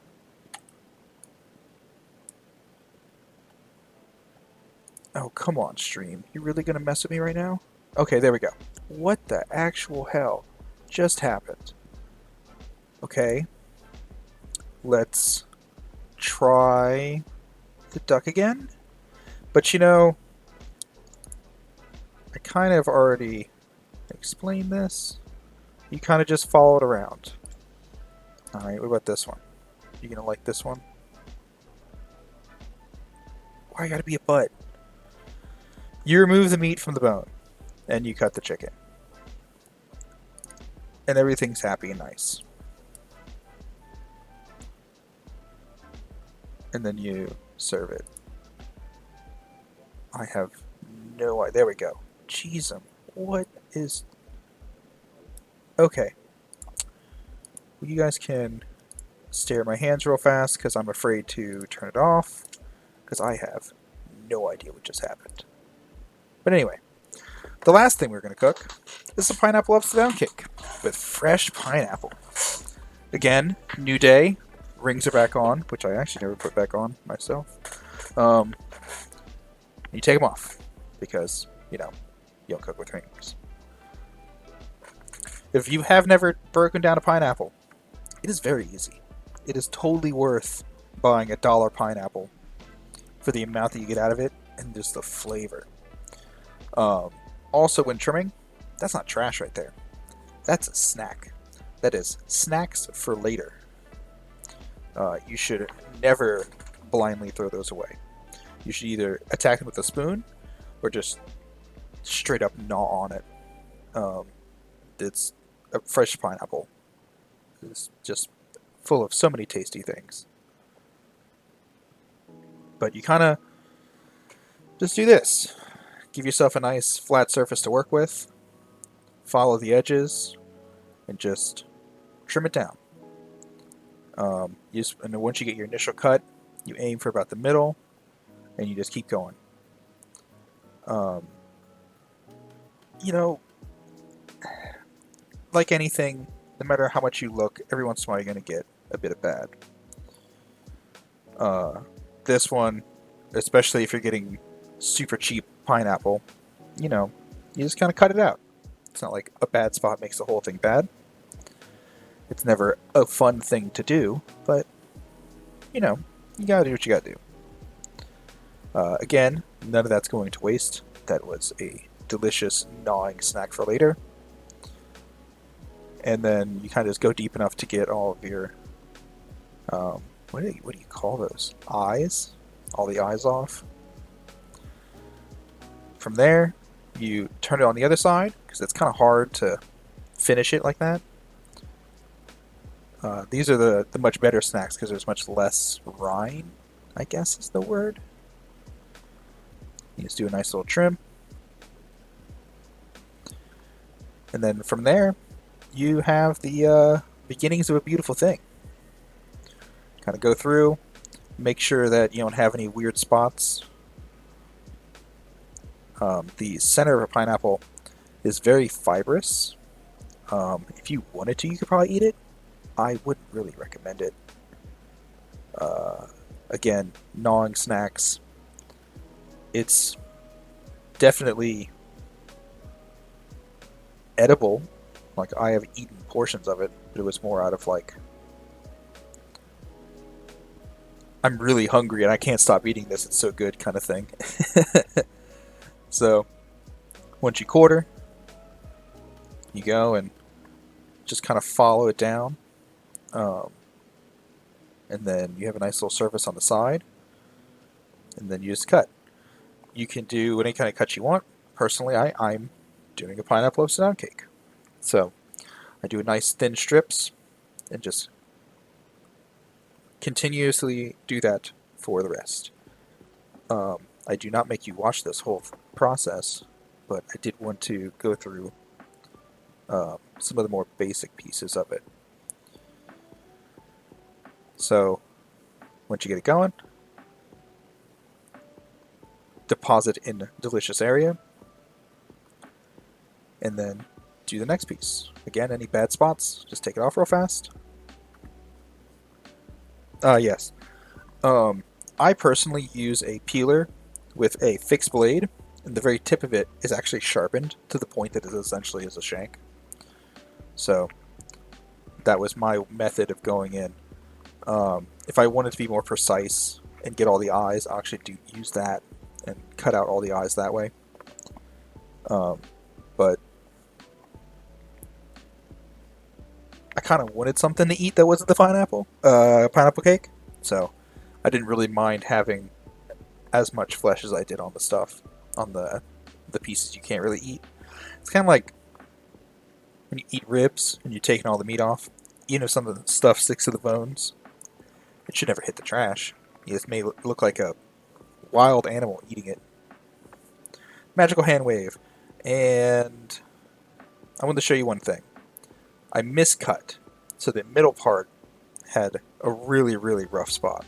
Oh, come on, stream. You really gonna mess with me right now? Okay, there we go. What the actual hell just happened? Okay. Let's try the duck again. But you know, I kind of already explained this. You kind of just follow it around. Alright, what about this one? You gonna like this one? Why gotta be a butt? You remove the meat from the bone, and you cut the chicken. And everything's happy and nice. And then you serve it. I have no idea. There we go. Jeez, what is... Okay. Well, you guys can stare at my hands real fast, because I'm afraid to turn it off, because I have no idea what just happened. But anyway, the last thing we're going to cook is the pineapple upside down cake with fresh pineapple. Again, new day. Rings are back on, which I actually never put back on myself. You take them off because, you know, you don't cook with rings. If you have never broken down a pineapple, it is very easy. It is totally worth buying a $1 pineapple for the amount that you get out of it and just the flavor. Also, when trimming, that's not trash right there. That's a snack. That is snacks for later. You should never blindly throw those away. You should either attack them with a spoon or just straight up gnaw on it. It's a fresh pineapple. It's just full of so many tasty things. But you kind of just do this. Give yourself a nice flat surface to work with. Follow the edges and just trim it down. And then once you get your initial cut, you aim for about the middle, and you just keep going. You know, like anything, no matter how much you look, every once in a while you're going to get a bit of bad. This one, especially if you're getting super cheap pineapple, you know, you just kind of cut it out. It's not like a bad spot makes the whole thing bad. It's never a fun thing to do, but, you know, you gotta do what you gotta do. Again, none of that's going to waste. That was a delicious gnawing snack for later. And then you kind of just go deep enough to get all of your, what do you call those? Eyes? All the eyes off. From there, you turn it on the other side, because it's kind of hard to finish it like that. These are the much better snacks because there's much less rind, I guess is the word. You just do a nice little trim. And then from there, you have the beginnings of a beautiful thing. Kind of go through, make sure that you don't have any weird spots. The center of a pineapple is very fibrous. If you wanted to, you could probably eat it. I wouldn't really recommend it. Again, gnawing snacks. It's definitely edible. Like, I have eaten portions of it, but it was more out of like, I'm really hungry and I can't stop eating this, it's so good kind of thing. So, once you quarter, you go and just kind of follow it down. And then you have a nice little surface on the side. And then you just cut. You can do any kind of cut you want. Personally, I'm doing a pineapple upside-down cake. So, I do nice thin strips and just continuously do that for the rest. I do not make you watch this whole process, but I did want to go through some of the more basic pieces of it. So, once you get it going, deposit in a delicious area, and then do the next piece. Again, any bad spots, just take it off real fast. Yes. I personally use a peeler with a fixed blade, and the very tip of it is actually sharpened to the point that it essentially is a shank. So, that was my method of going in. If I wanted to be more precise and get all the eyes, I actually do use that and cut out all the eyes that way. But I kind of wanted something to eat that wasn't the pineapple cake, so I didn't really mind having as much flesh as I did on the stuff, on the pieces you can't really eat. It's kind of like when you eat ribs and you're taking all the meat off. You know, some of the stuff sticks to the bones. It should never hit the trash. You just may look like a wild animal eating it. Magical hand wave. And I wanted to show you one thing. I miscut, so the middle part had a really, really rough spot.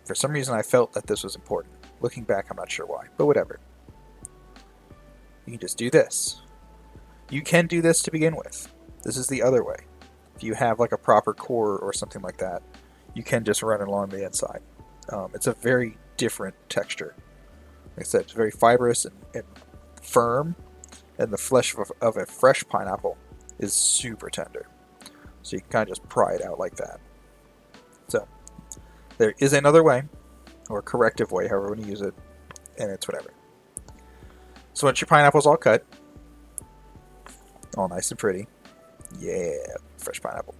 For some reason, I felt that this was important. Looking back, I'm not sure why, but whatever. You can just do this. You can do this to begin with. This is the other way. If you have like a proper core or something like that, you can just run it along the inside. It's a very different texture. Like I said, it's very fibrous and firm, and the flesh of a fresh pineapple is super tender. So you can kind of just pry it out like that. So, there is another way, or corrective way, however you want to use it, and it's whatever. So once your pineapple's all cut, all nice and pretty, yeah, fresh pineapple.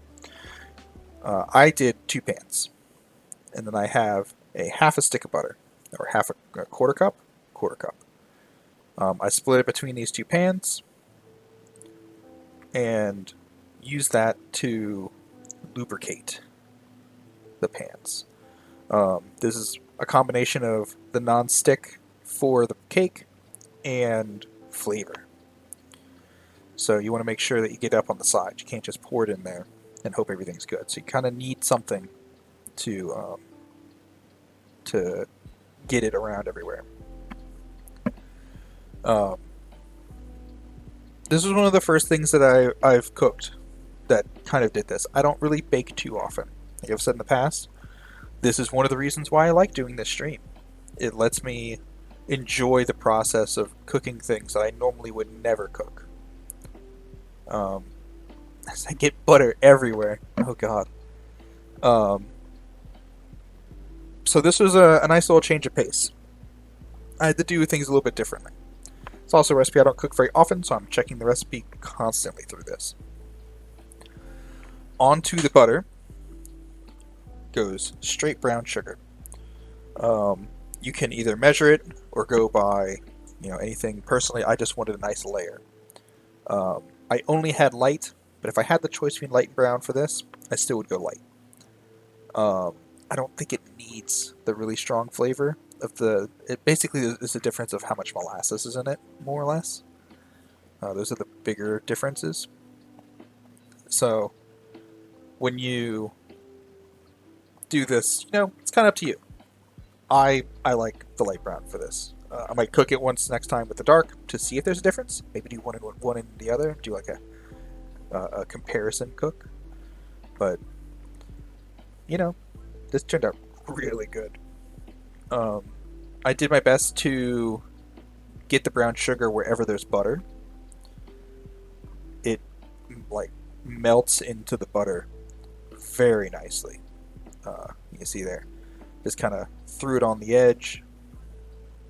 I did 2 pans, and then I have a half a stick of butter, or half a quarter cup. I split it between these 2 pans, and use that to lubricate the pans. This is a combination of the non-stick for the cake and flavor. So you want to make sure that you get up on the side. You can't just pour it in there and hope everything's good. So you kind of need something to get it around everywhere. This was one of the first things that I've cooked that kind of did this. I don't really bake too often. Like I've said in the past, this is one of the reasons why I like doing this stream. It lets me enjoy the process of cooking things that I normally would never cook. As I get butter everywhere. Oh god. So this was a nice little change of pace. I had to do things a little bit differently. It's also a recipe I don't cook very often, so I'm checking the recipe constantly through this. Onto the butter goes straight brown sugar. You can either measure it or go by, anything. Personally, I just wanted a nice layer. I only had light, but if I had the choice between light and brown for this, I still would go light. I don't think it needs the really strong flavor of the. It basically is a difference of how much molasses is in it, more or less. Those are the bigger differences. So when you do this, it's kind of up to you. I like the light brown for this. I might cook it once next time with the dark to see if there's a difference. Maybe do one in the other. Do like a comparison cook. But this turned out really good. I did my best to get the brown sugar wherever there's butter. It like melts into the butter very nicely. You can see there. Just kind of threw it on the edge.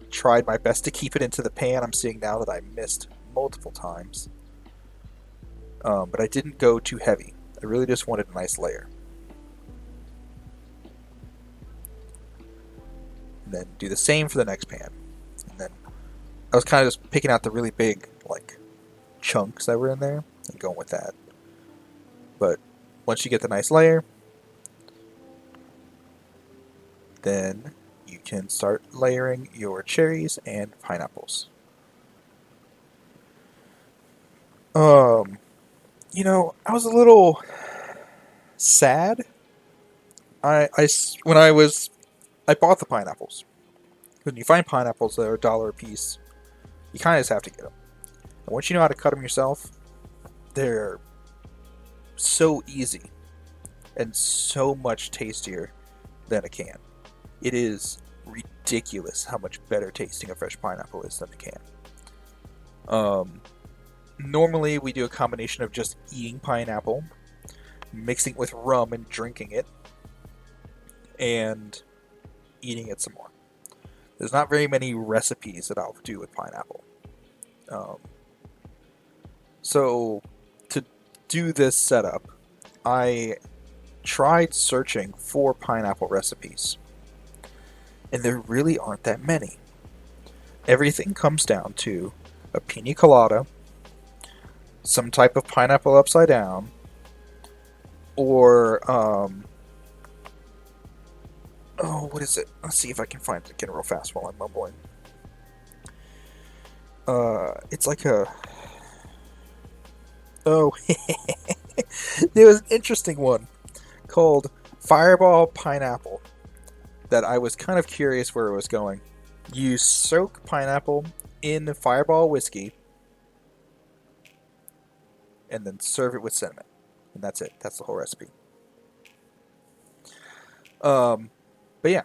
Tried my best to keep it into the pan. I'm seeing now that I missed multiple times. But I didn't go too heavy. I really just wanted a nice layer. And then do the same for the next pan. And then I was kind of just picking out the really big chunks that were in there and going with that. But once you get the nice layer, then you can start layering your cherries and pineapples. I was a little sad. I bought the pineapples. When you find pineapples that are $1 a piece, you kind of just have to get them. And once you know how to cut them yourself, they're so easy and so much tastier than a can. It is ridiculous how much better tasting a fresh pineapple is than a can. Normally we do a combination of just eating pineapple, mixing it with rum and drinking it, and eating it some more. There's not very many recipes that I'll do with pineapple. So to do this setup, I tried searching for pineapple recipes, and there really aren't that many. Everything comes down to a pina colada, some type of pineapple upside down, or what is it? Let's see if I can find it again real fast while I'm mumbling. It's like a... Oh, there was an interesting one called Fireball Pineapple that I was kind of curious where it was going. You soak pineapple in Fireball whiskey and then serve it with cinnamon. And that's it. That's the whole recipe. But yeah.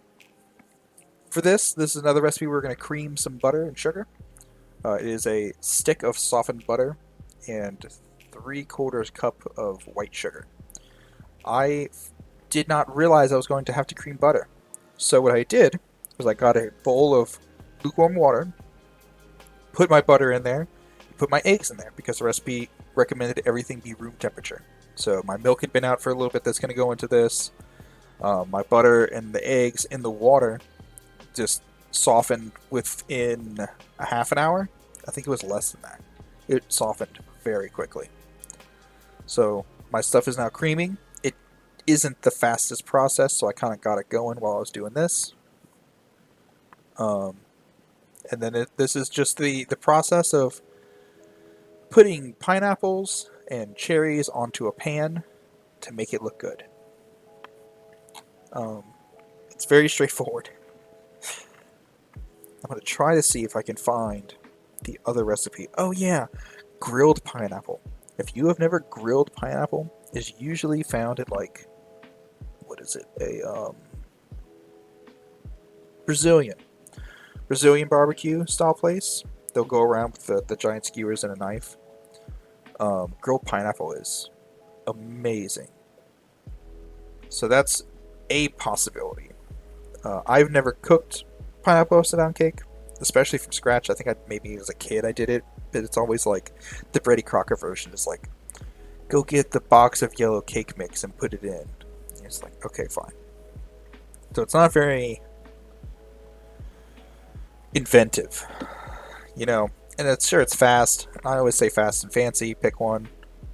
For this is another recipe. We're going to cream some butter and sugar. It is a stick of softened butter and 3/4 cup of white sugar. I did not realize I was going to have to cream butter. So what I did was I got a bowl of lukewarm water, put my butter in there, put my eggs in there because the recipe recommended everything be room temperature. So my milk had been out for a little bit that's going to go into this. My butter and the eggs in the water just softened within a half an hour. I think it was less than that. It softened very quickly. So my stuff is now creaming. It isn't the fastest process, so I kind of got it going while I was doing this. And then this is just the process of putting pineapples and cherries onto a pan to make it look good. It's very straightforward. I'm going to try to see if I can find the other recipe. Oh yeah, grilled pineapple. If you have never grilled pineapple, it's usually found at what is it? A Brazilian barbecue style place. They'll go around with the giant skewers and a knife. Grilled pineapple is amazing. So that's a possibility. I've never cooked pineapple upside down cake, especially from scratch. I think maybe as a kid I did it, but it's always like the Brady Crocker version is like, go get the box of yellow cake mix and put it in. And it's like, okay, fine. So it's not very inventive, and it's fast. I always say fast and fancy, pick one,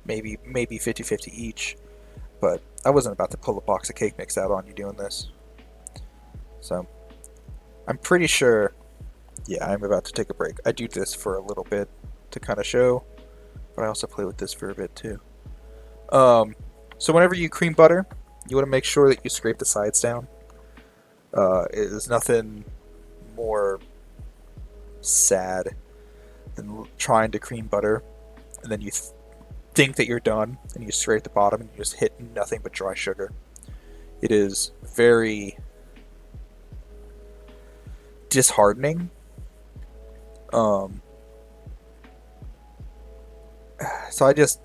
maybe 50-50 each, but I wasn't about to pull a box of cake mix out on you doing this. So, I'm pretty sure, yeah, I'm about to take a break. I do this for a little bit to kind of show, but I also play with this for a bit too. So whenever you cream butter, you want to make sure that you scrape the sides down. There's nothing more sad than trying to cream butter and then you think that you're done and you scrape the bottom and you just hit nothing but dry sugar. It is very disheartening. So I just,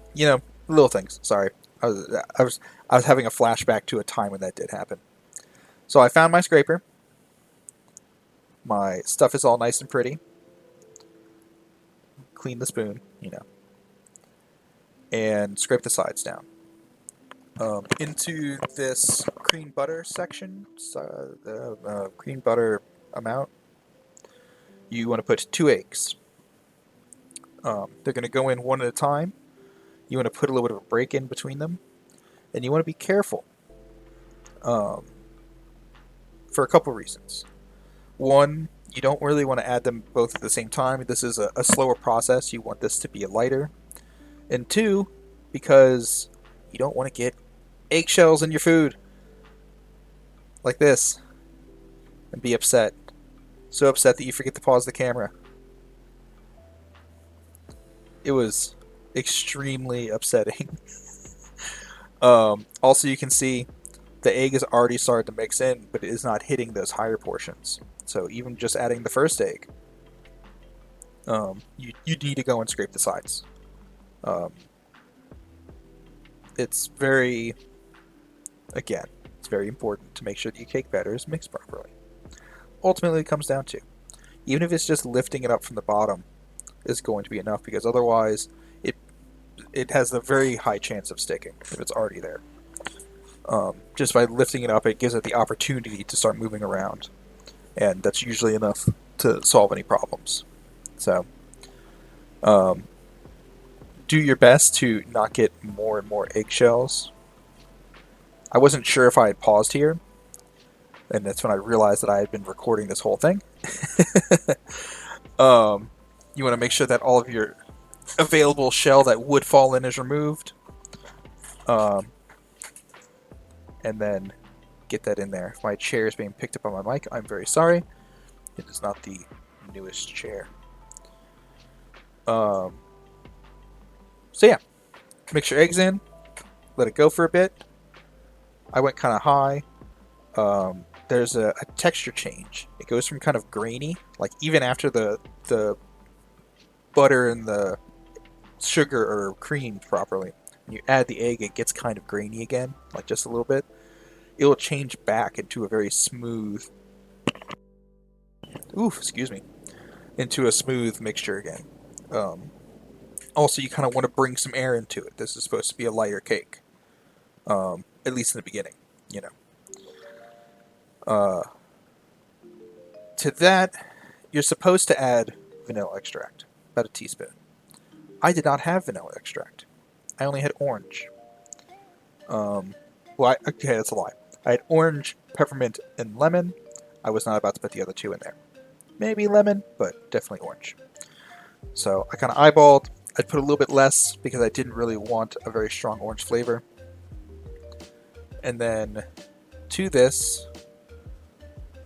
little things. Sorry, I was having a flashback to a time when that did happen. So I found my scraper. My stuff is all nice and pretty. Clean the spoon, and scrape the sides down. Into this cream butter section, cream butter amount, you want to put 2 eggs. They're going to go in one at a time. You want to put a little bit of a break in between them. And you want to be careful for a couple reasons. One, you don't really want to add them both at the same time. This is a slower process. You want this to be lighter. And 2, because you don't want to get eggshells in your food. Like this. And be upset. So upset that you forget to pause the camera. It was extremely upsetting. Also, you can see the egg is already started to mix in, but it is not hitting those higher portions. So even just adding the first egg, you need to go and scrape the sides. It's very important to make sure that your cake batter is mixed properly. Ultimately, it comes down to, even if it's just lifting it up from the bottom, is going to be enough, because otherwise it has a very high chance of sticking if it's already there. Just by lifting it up, it gives it the opportunity to start moving around, and that's usually enough to solve any problems. So do your best to not get more and more eggshells. I wasn't sure if I had paused here, and that's when I realized that I had been recording this whole thing. You want to make sure that all of your available shell that would fall in is removed. And then get that in there. If my chair is being picked up on my mic, I'm very sorry. It is not the newest chair. So yeah, mix your eggs in, let it go for a bit. I went kind of high. There's a texture change. It goes from kind of grainy, like even after the butter and the sugar are creamed properly. When you add the egg, it gets kind of grainy again, like just a little bit. It will change back into a very smooth, into a smooth mixture again. Also, you kind of want to bring some air into it. This is supposed to be a lighter cake, at least in the beginning, To that, you're supposed to add vanilla extract, about a teaspoon. I did not have vanilla extract. I only had orange. Okay, that's a lie. I had orange, peppermint, and lemon. I was not about to put the other 2 in there. Maybe lemon, but definitely orange. So I kind of eyeballed. I'd put a little bit less because I didn't really want a very strong orange flavor. And then to this,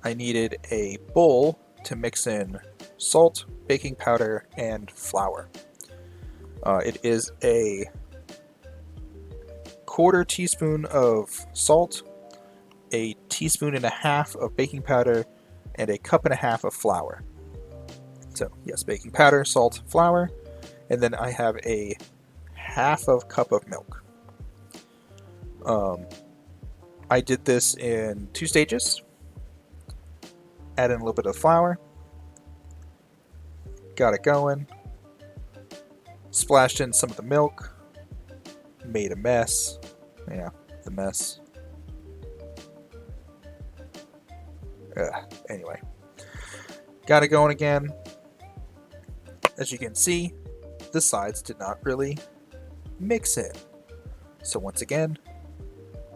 I needed a bowl to mix in salt, baking powder, and flour. It is a 1/4 teaspoon of salt, a 1.5 teaspoons of baking powder, and a 1.5 cups of flour. So yes, baking powder, salt, flour, and then I have a 1/2 cup of milk. I did this in 2 stages. Add in a little bit of flour. Got it going. Splashed in some of the milk. Made a mess. Yeah, the mess. Anyway. Got it going again. As you can see, the sides did not really mix in. So once again,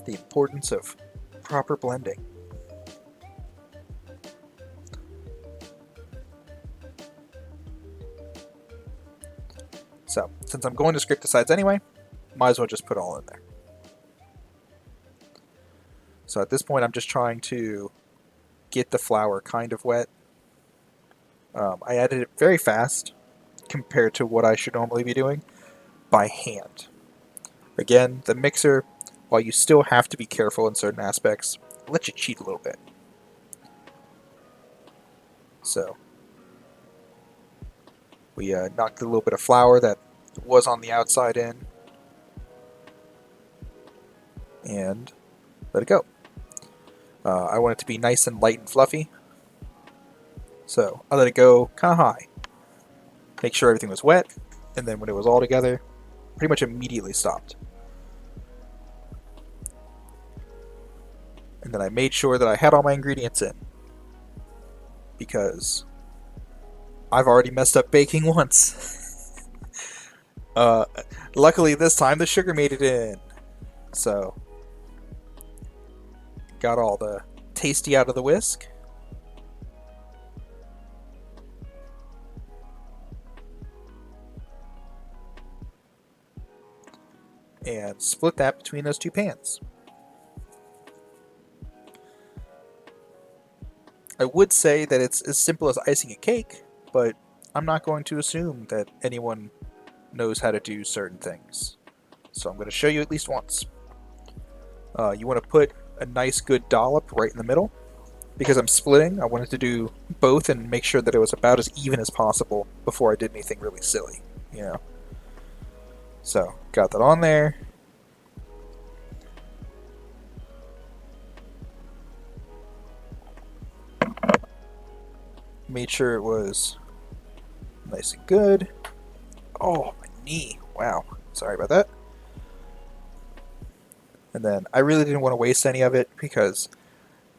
The importance of proper blending. So, since I'm going to scrape the sides anyway, might as well just put all in there. So at this point, I'm just trying to get the flour kind of wet. I added it very fast compared to what I should normally be doing by hand. Again, the mixer, while you still have to be careful in certain aspects, lets you cheat a little bit. So we knocked a little bit of flour that was on the outside in and let it go. I want it to be nice and light and fluffy, so I let it go kind of high. Make sure everything was wet, and then when it was all together, pretty much immediately stopped. And then I made sure that I had all my ingredients in, because I've already messed up baking once. Luckily this time the sugar made it in, so got all the tasty out of the whisk. And split that between those two pans. I would say that it's as simple as icing a cake, but I'm not going to assume that anyone knows how to do certain things. So I'm going to show you at least once. You want to put a nice good dollop right in the middle. Because I'm splitting, I wanted to do both and make sure that it was about as even as possible before I did anything really silly, you know. So, got that on there. Made sure it was nice and good. Oh, my knee. Wow. Sorry about that. And then I really didn't want to waste any of it because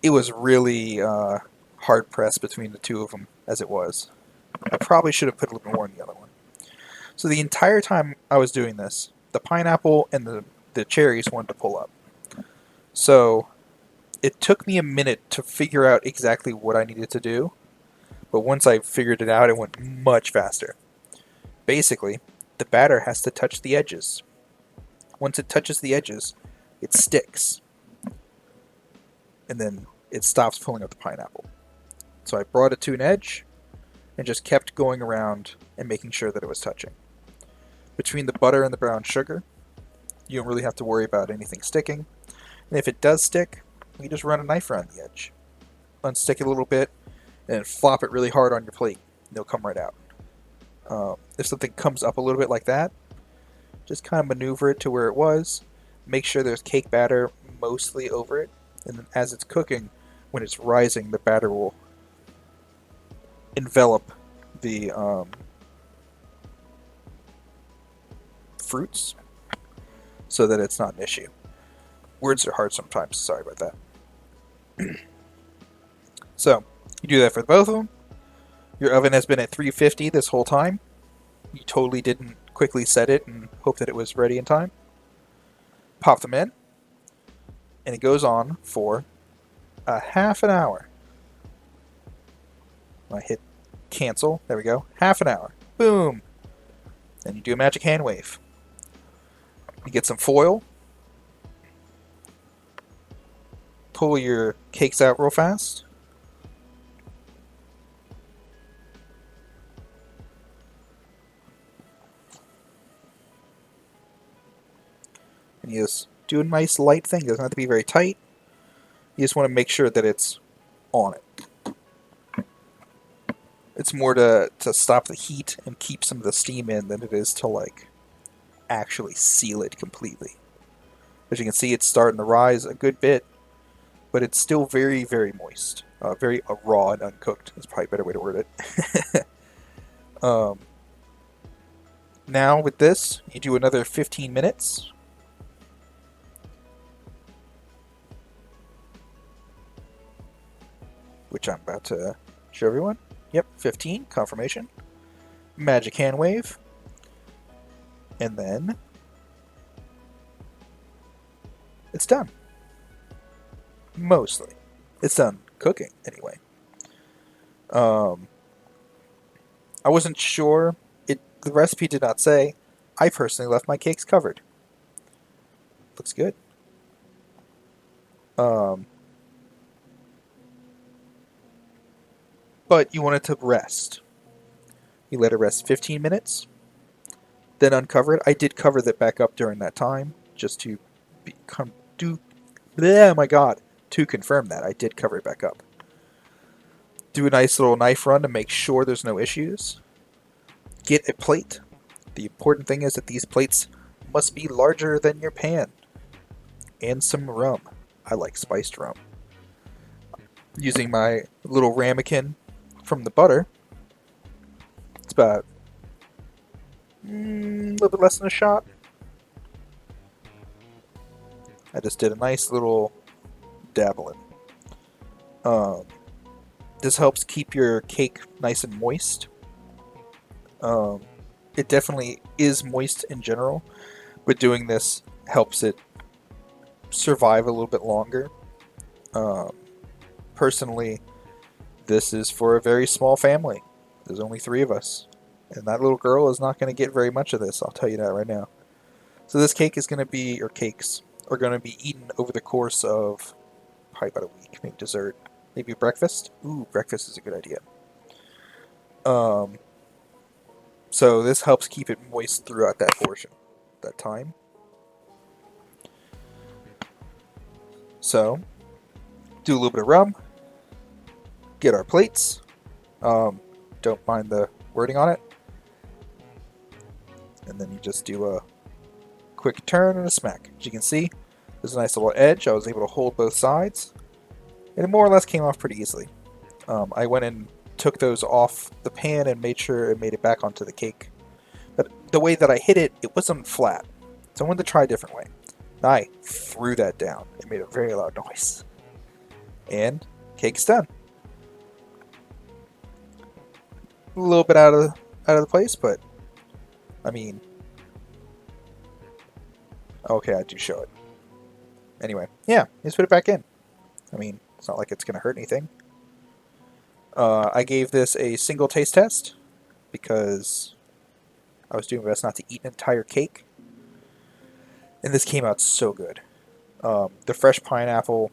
it was really hard pressed between the two of them as it was. I probably should have put a little bit more in the other one. So the entire time I was doing this, the pineapple and the cherries wanted to pull up. So it took me a minute to figure out exactly what I needed to do. But once I figured it out, it went much faster. Basically, the batter has to touch the edges. Once it touches the edges, it sticks. And then it stops pulling up the pineapple. So I brought it to an edge and just kept going around and making sure that it was touching. Between the butter and the brown sugar, you don't really have to worry about anything sticking. And if it does stick, you just run a knife around the edge. Unstick it a little bit, and flop it really hard on your plate. And they'll come right out. If something comes up a little bit like that, just kind of maneuver it to where it was. Make sure there's cake batter mostly over it. And then as it's cooking, when it's rising, the batter will envelop the fruits so that it's not an issue. Words are hard sometimes, sorry about that. So, you do that for both of them. Your oven has been at 350 this whole time. You totally didn't quickly set it and hope that it was ready in time. Pop them in, and it goes on for a half an hour. I hit cancel, there we go, half an hour. Boom! Then you do a magic hand wave. You get some foil. Pull your cakes out real fast. And you just do a nice light thing. It doesn't have to be very tight. You just want to make sure that it's on it. It's more to stop the heat and keep some of the steam in than it is to like actually seal it completely. As you can see, it's starting to rise a good bit, but it's still very, very moist. Very raw and uncooked is probably a better way to word it. Now with this, you do another 15 minutes. Which I'm about to show everyone. Yep, 15, confirmation. Magic hand wave. And then it's done. Mostly. It's done cooking, anyway. I wasn't sure. The recipe did not say. I personally left my cakes covered. Looks good. But you want it to rest. You let it rest 15 minutes, then uncover it. I did cover that back up during that time, just to to confirm that. I did cover it back up. Do a nice little knife run to make sure there's no issues. Get a plate. The important thing is that these plates must be larger than your pan. And some rum. I like spiced rum. Using my little ramekin from the butter. It's about a little bit less than a shot. I just did a nice little dabbling. This helps keep your cake nice and moist. It definitely is moist in general, but doing this helps it survive a little bit longer. Personally, this is for a very small family. There's only 3 of us, and that little girl is not going to get very much of this, I'll tell you that right now. So this cake is going to be, or cakes, are going to be eaten over the course of probably about a week. Maybe dessert, maybe breakfast. Ooh, breakfast is a good idea. So this helps keep it moist throughout that portion, that time. So, do a little bit of rum. Get our plates. Don't mind the wording on it. And then you just do a quick turn and a smack. As you can see, there's a nice little edge. I was able to hold both sides. And it more or less came off pretty easily. I went and took those off the pan and made sure it made it back onto the cake. But the way that I hit it, it wasn't flat. So I wanted to try a different way. I threw that down. It made a very loud noise. And cake's done. A little bit out of the place, but I mean, okay, I do show it. Anyway, yeah, just put it back in. I mean, it's not like it's gonna hurt anything. I gave this a single taste test because I was doing my best not to eat an entire cake. And this came out so good. The fresh pineapple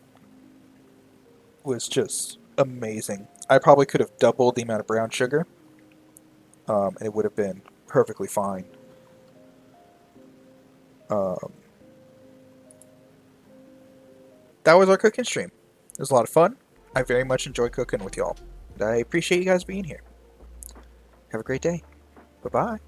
was just amazing. I probably could have doubled the amount of brown sugar. And it would have been perfectly fine. That was our cooking stream. It was a lot of fun. I very much enjoy cooking with y'all. I appreciate you guys being here. Have a great day. Bye-bye.